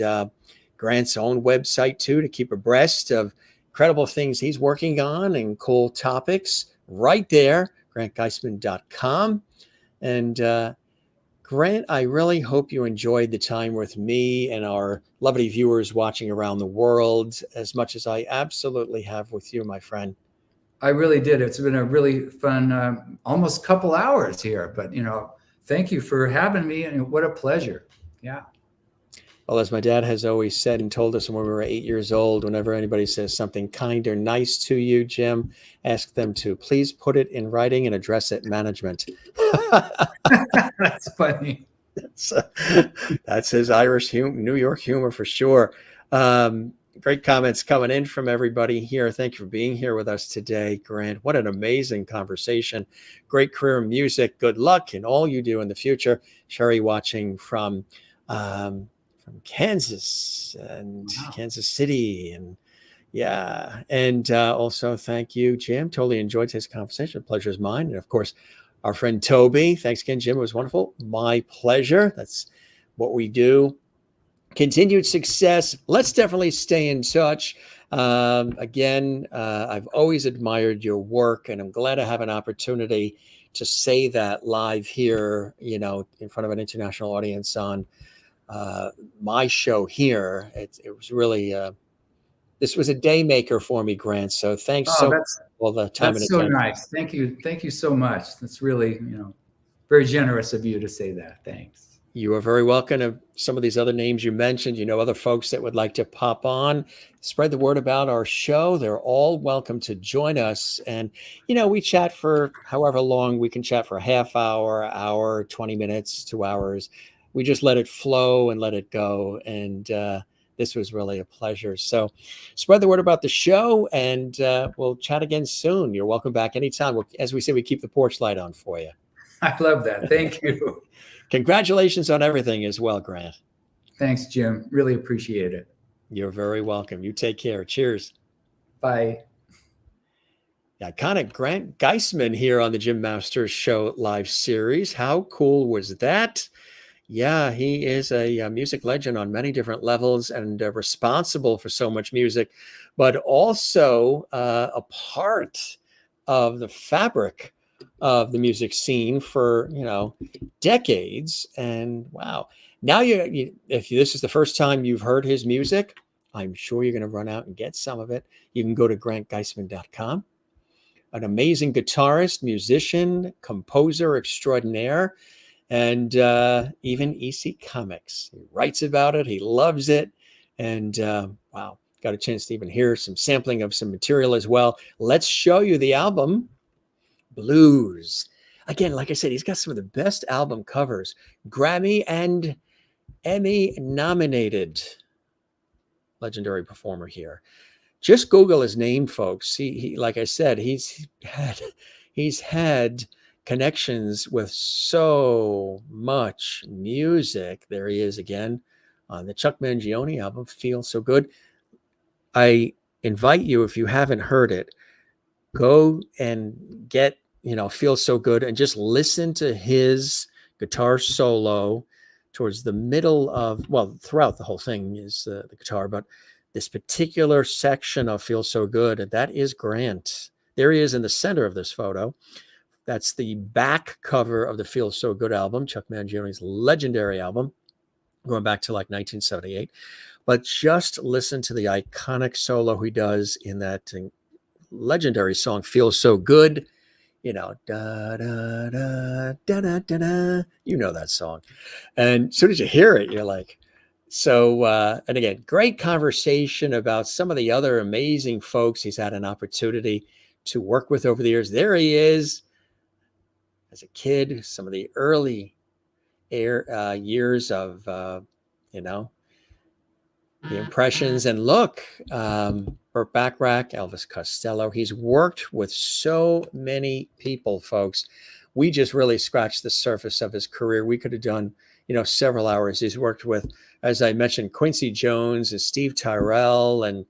Grant's own website, too, to keep abreast of incredible things he's working on and cool topics right there, grantgeissman.com. And Grant, I really hope you enjoyed the time with me and our lovely viewers watching around the world as much as I absolutely have with you, my friend. I really did. It's been a really fun, almost couple hours here, but thank you for having me, and what a pleasure. Yeah. Well, as my dad has always said and told us when we were 8 years old, whenever anybody says something kind or nice to you, Jim, ask them to please put it in writing and address it management. That's funny. That's his Irish New York humor for sure. Great comments coming in from everybody here. Thank you for being here with us today, Grant. What an amazing conversation. Great career in music. Good luck in all you do in the future. Sherry watching from Kansas and wow. Kansas City. And yeah. And also thank you, Jim. Totally enjoyed this conversation. The pleasure is mine. And of course, our friend Toby. Thanks again, Jim. It was wonderful. My pleasure. That's what we do. Continued success. Let's definitely stay in touch. Again, I've always admired your work, and I'm glad I have an opportunity to say that live here, in front of an international audience on my show here. It was really, this was a day maker for me, Grant. So thanks so much for all the time and attention. That's so nice. Thank you. Thank you so much. That's really, very generous of you to say that. Thanks. You are very welcome to some of these other names you mentioned, other folks that would like to pop on, spread the word about our show. They're all welcome to join us. And, we chat for however long. We can chat for a half hour, 20 minutes, 2 hours. We just let it flow and let it go. And this was really a pleasure. So spread the word about the show, and we'll chat again soon. You're welcome back anytime. As we say, we keep the porch light on for you. I love that. Thank you. Congratulations on everything as well, Grant. Thanks, Jim. Really appreciate it. You're very welcome. You take care. Cheers. Bye. Iconic Grant Geissman here on the Jim Masters Show live series. How cool was that? Yeah, he is a music legend on many different levels and responsible for so much music, but also a part of the fabric of the music scene for, decades. And wow. Now if this is the first time you've heard his music, I'm sure you're going to run out and get some of it. You can go to grantgeissman.com. An amazing guitarist, musician, composer extraordinaire, and even EC Comics. He writes about it. He loves it. And wow, got a chance to even hear some sampling of some material as well. Let's show you the album, BLOOZ. Again, like I said, he's got some of the best album covers. Grammy and Emmy-nominated legendary performer here. Just Google his name, folks. He like I said, he's had connections with so much music. There he is again on the Chuck Mangione album, Feel So Good. I invite you, if you haven't heard it, go and get, Feel So Good and just listen to his guitar solo towards the middle of, throughout the whole thing is the guitar, but this particular section of Feel So Good, and that is Grant. There he is in the center of this photo. That's the back cover of the Feel So Good album, Chuck Mangione's legendary album, going back to like 1978. But just listen to the iconic solo he does in that legendary song, Feel So Good. Da, da, da, da, da, da, da. You know that song. And as soon as you hear it, you're like, so, and again, great conversation about some of the other amazing folks he's had an opportunity to work with over the years. There he is as a kid, some of the early years of, the impressions. And look, Burt Bacharach, Elvis Costello. He's worked with so many people, folks. We just really scratched the surface of his career. We could have done, several hours. He's worked with, as I mentioned, Quincy Jones and Steve Tyrell and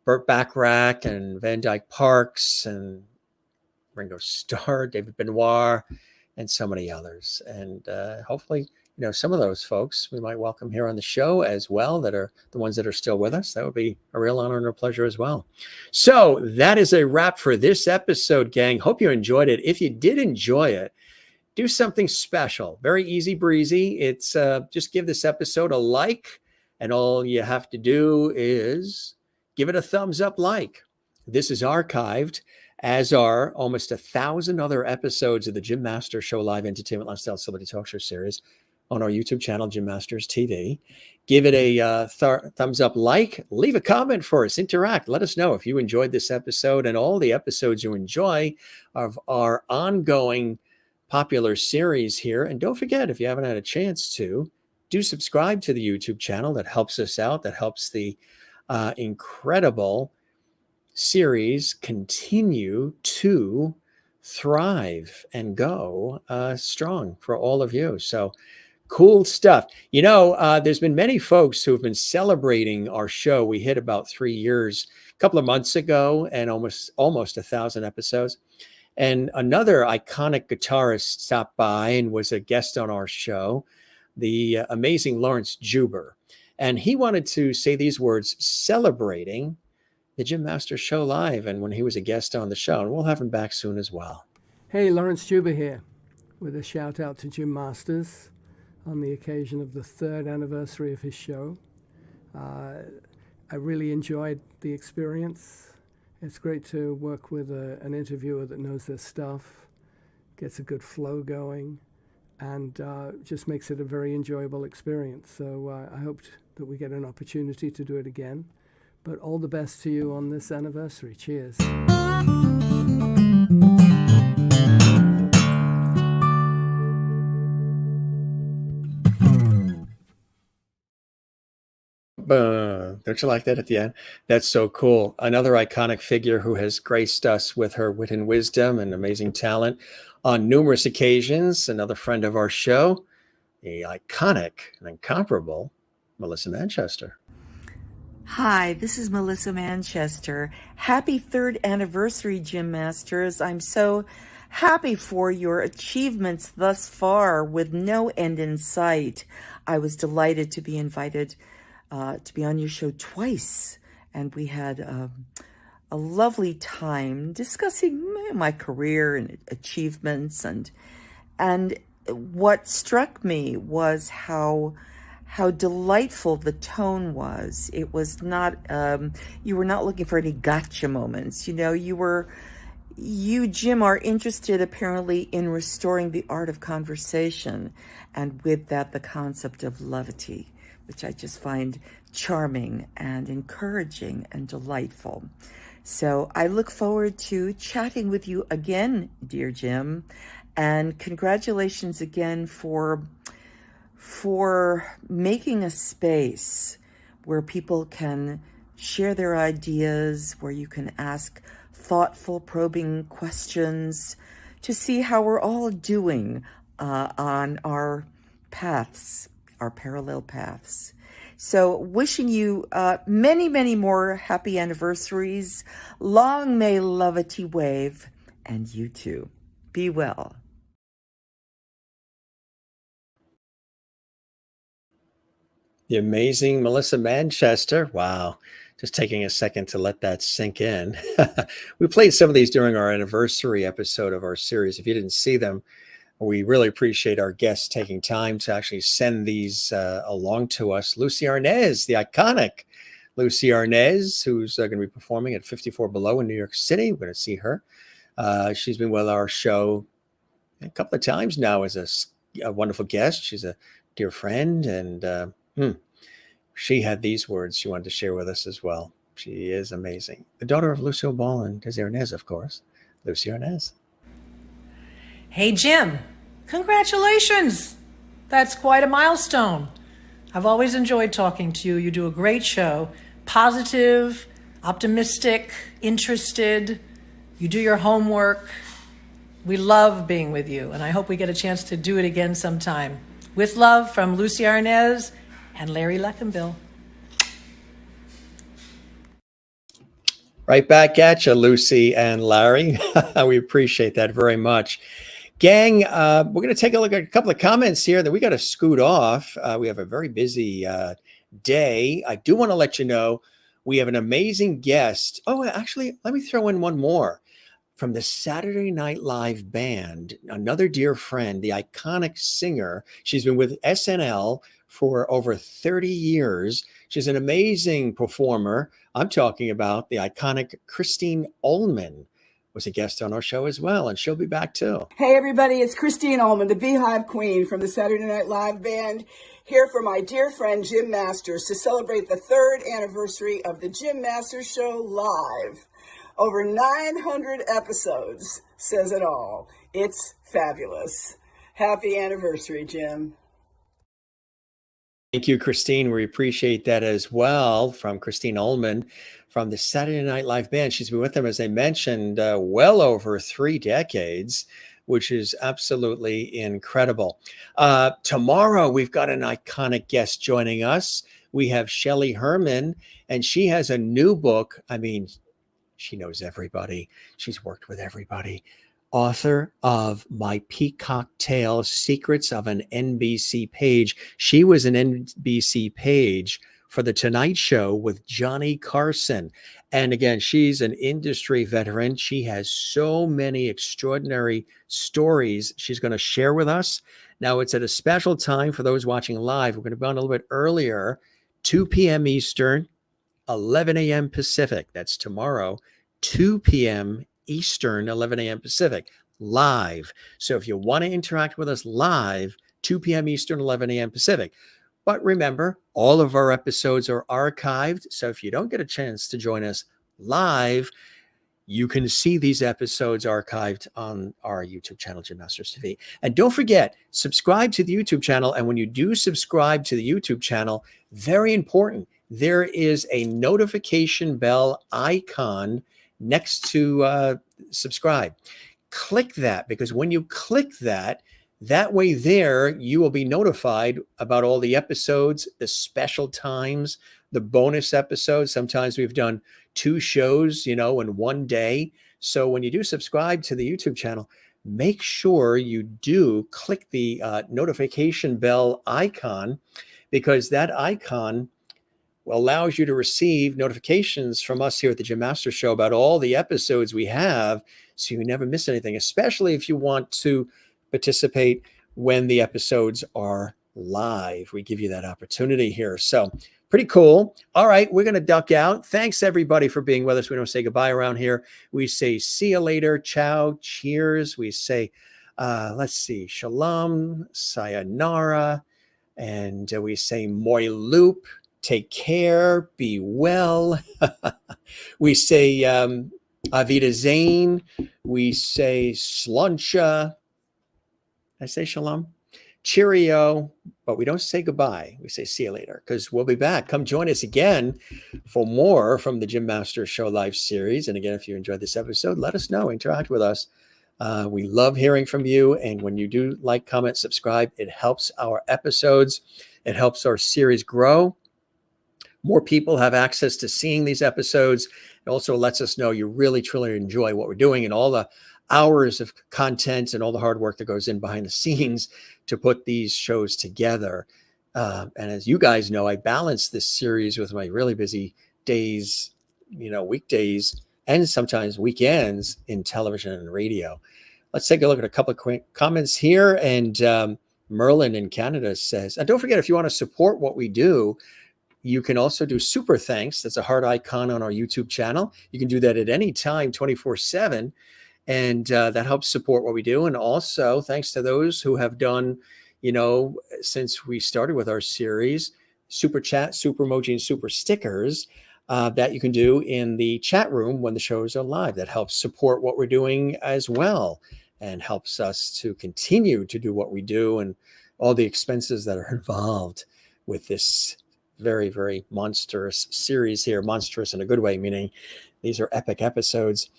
Burt Bacharach and Van Dyke Parks and Ringo Starr, David Benoit, and so many others. And hopefully, some of those folks we might welcome here on the show as well, that are the ones that are still with us. That would be a real honor and a pleasure as well. So that is a wrap for this episode, gang. Hope you enjoyed it. If you did enjoy it, do something special. Very easy breezy. It's just give this episode a like, and all you have to do is give it a thumbs up like. This is archived, as are almost 1,000 other episodes of the Jim Masters Show Live Entertainment Lifestyle Celebrity Talk Show series on our YouTube channel, Jim Masters TV. Give it a thumbs up like, leave a comment for us, interact. Let us know if you enjoyed this episode and all the episodes you enjoy of our ongoing popular series here. And don't forget, if you haven't had a chance to, do subscribe to the YouTube channel. That helps us out. That helps the incredible series continue to thrive and go strong for all of you. So cool stuff. You know, there's been many folks who have been celebrating our show. We hit about 3 years a couple of months ago, and almost 1,000 episodes. And another iconic guitarist stopped by and was a guest on our show, the amazing Lawrence Juber. And he wanted to say these words celebrating the Jim Masters Show Live, and when he was a guest on the show. And we'll have him back soon as well. Hey, Lawrence Juber here with a shout out to Jim Masters on the occasion of the 3rd anniversary of his show. I really enjoyed the experience. It's great to work with an interviewer that knows their stuff, gets a good flow going, and just makes it a very enjoyable experience. So I hoped that we get an opportunity to do it again. But all the best to you on this anniversary. Cheers. Don't you like that at the end? That's so cool. Another iconic figure who has graced us with her wit and wisdom and amazing talent on numerous occasions. Another friend of our show, the iconic and incomparable Melissa Manchester. Hi, this is Melissa Manchester. Happy 3rd anniversary, Jim Masters. I'm so happy for your achievements thus far with no end in sight. I was delighted to be invited to be on your show twice, and we had a lovely time discussing my career and achievements. And what struck me was how delightful the tone was. It was not, you were not looking for any gotcha moments. You know, you, Jim, are interested apparently in restoring the art of conversation, and with that, the concept of levity, which I just find charming and encouraging and delightful. So I look forward to chatting with you again, dear Jim, and congratulations again for making a space where people can share their ideas, where you can ask thoughtful, probing questions to see how we're all doing on our paths, our parallel paths. So wishing you many, many more happy anniversaries. Long may levity wave, and you too. Be well. The amazing Melissa Manchester. Wow. Just taking a second to let that sink in. We played some of these during our anniversary episode of our series. If you didn't see them, we really appreciate our guests taking time to actually send these along to us. Lucy Arnaz, the iconic Lucy Arnaz, who's going to be performing at 54 Below in New York City. We're going to see her. She's been with our show a couple of times now as a wonderful guest. She's a dear friend, and she had these words she wanted to share with us as well. She is amazing. The daughter of Lucille Ball and Desi Arnaz, of course. Lucy Arnaz. Hey, Jim, congratulations. That's quite a milestone. I've always enjoyed talking to you. You do a great show. Positive, optimistic, interested. You do your homework. We love being with you, and I hope we get a chance to do it again sometime. With love from Lucy Arnaz and Larry Leckenbill. Right back at you, Lucy and Larry. We appreciate that very much. Gang, we're going to take a look at a couple of comments here that we got to scoot off. We have a very busy day. I do want to let you know we have an amazing guest. Oh, actually, let me throw in one more. from the Saturday Night Live band, another dear friend, the iconic singer. She's been with SNL for over 30 years. She's an amazing performer. I'm talking about the iconic Christine Ullman, was a guest on our show as well, and she'll be back too. Hey everybody, it's Christine Ullman, the Beehive Queen from the Saturday Night Live band, here for my dear friend Jim Masters to celebrate the 3rd anniversary of the Jim Masters Show live. Over 900 episodes says it all. It's fabulous. Happy anniversary, Jim. Thank you, Christine. We appreciate that as well, from Christine Ullman from the Saturday Night Live band. She's been with them, as I mentioned, well over 3 decades, which is absolutely incredible. Tomorrow, we've got an iconic guest joining us. We have Shelley Herman, and she has a new book. I mean, she knows everybody. She's worked with everybody. Author of My Peacock Tale, Secrets of an NBC Page. She was an NBC page for The Tonight Show with Johnny Carson. And again, she's an industry veteran. She has so many extraordinary stories she's going to share with us. Now, it's at a special time for those watching live. We're going to be on a little bit earlier, 2 p.m. Eastern, 11 a.m. Pacific. That's tomorrow, 2 p.m. Eastern, 11 a.m. Pacific, live. So if you want to interact with us live, 2 p.m. Eastern, 11 a.m. Pacific. But remember, all of our episodes are archived. So if you don't get a chance to join us live, you can see these episodes archived on our YouTube channel, Jim Masters TV. And don't forget, subscribe to the YouTube channel. And when you do subscribe to the YouTube channel, very important, there is a notification bell icon next to subscribe. Click that, because when you click that, that way there, you will be notified about all the episodes, the special times, the bonus episodes. Sometimes we've done 2 shows, in one day. So when you do subscribe to the YouTube channel, make sure you do click the notification bell icon, because that icon allows you to receive notifications from us here at the Jim Masters Show about all the episodes we have, so you never miss anything, especially if you want to participate when the episodes are live. We give you that opportunity here. So pretty cool. All right, we're going to duck out. Thanks, everybody, for being with us. We don't say goodbye around here. We say see you later, ciao, cheers. We say, let's see, shalom, sayonara, and we say moi loop. Take care, be well. We say Avida Zane. We say sluncha. I say shalom, cheerio, but we don't say goodbye. We say see you later, because we'll be back. Come join us again for more from the Jim Masters Show live series. And again, if you enjoyed this episode, let us know. Interact with us. We love hearing from you. And when you do like, comment, subscribe, it helps our episodes. It helps our series grow. More people have access to seeing these episodes. It also lets us know you really, truly enjoy what we're doing and all the hours of content and all the hard work that goes in behind the scenes to put these shows together. And as you guys know, I balance this series with my really busy days, weekdays, and sometimes weekends in television and radio. Let's take a look at a couple of quick comments here. And Merlin in Canada says, and don't forget, if you want to support what we do, you can also do super thanks. That's a heart icon on our YouTube channel. You can do that at any time, 24/7. And that helps support what we do. And also, thanks to those who have done, since we started with our series, super chat, super emoji, and super stickers that you can do in the chat room when the shows are live. That helps support what we're doing as well, and helps us to continue to do what we do and all the expenses that are involved with this very, very monstrous series here. Monstrous in a good way, meaning these are epic episodes.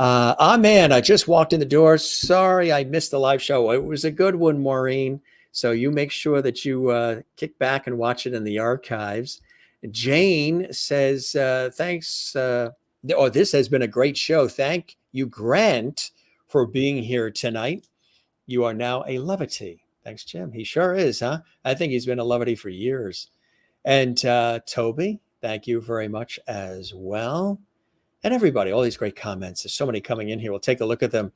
Man, I just walked in the door. Sorry, I missed the live show. It was a good one, Maureen. So you make sure that you kick back and watch it in the archives. Jane says, thanks. This has been a great show. Thank you, Grant, for being here tonight. You are now a levity. Thanks, Jim. He sure is, huh? I think he's been a levity for years. And Toby, thank you very much as well. and everybody, all these great comments. There's so many coming in here. We'll take a look at them,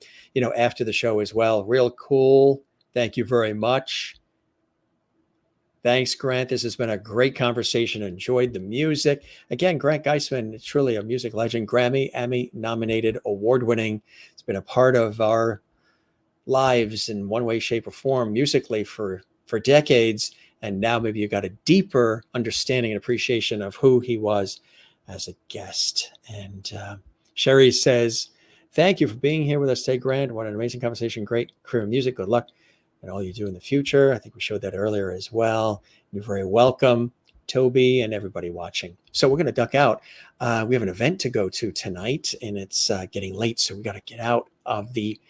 after the show as well. Real cool. Thank you very much. Thanks, Grant. This has been a great conversation. Enjoyed the music. Again, Grant Geissman, truly a music legend, Grammy, Emmy-nominated, award-winning. It's been a part of our lives in one way, shape, or form musically for decades. And now maybe you got a deeper understanding and appreciation of who he was as a guest. And Sherry says, thank you for being here with us today, Grant. What an amazing conversation. Great career in music. Good luck and all you do in the future. I think we showed that earlier as well. You're very welcome, Toby, and everybody watching. So we're going to duck out. We have an event to go to tonight, and it's getting late, so we got to get out of the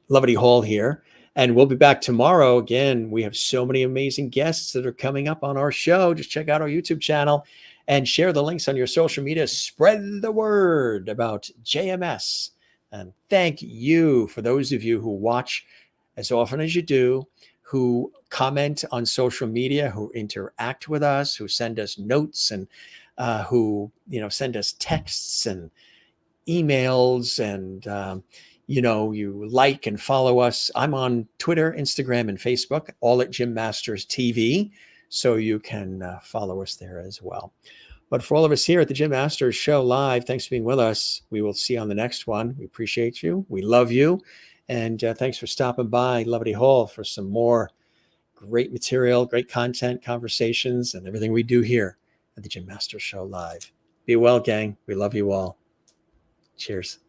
Lovely Hall here. And we'll be back tomorrow. Again, we have so many amazing guests that are coming up on our show. Just check out our YouTube channel and share the links on your social media. Spread the word about JMS. And thank you for those of you who watch as often as you do, who comment on social media, who interact with us, who send us notes, and who send us texts and emails, and you like and follow us. I'm on Twitter, Instagram, and Facebook, all at Jim Masters TV, so you can follow us there as well. But for all of us here at the Jim Masters Show Live, thanks for being with us. We will see you on the next one. We appreciate you. We love you. And thanks for stopping by Lovely Hall for some more great material, great content, conversations, and everything we do here at the Jim Masters Show Live. Be well, gang. We love you all. Cheers.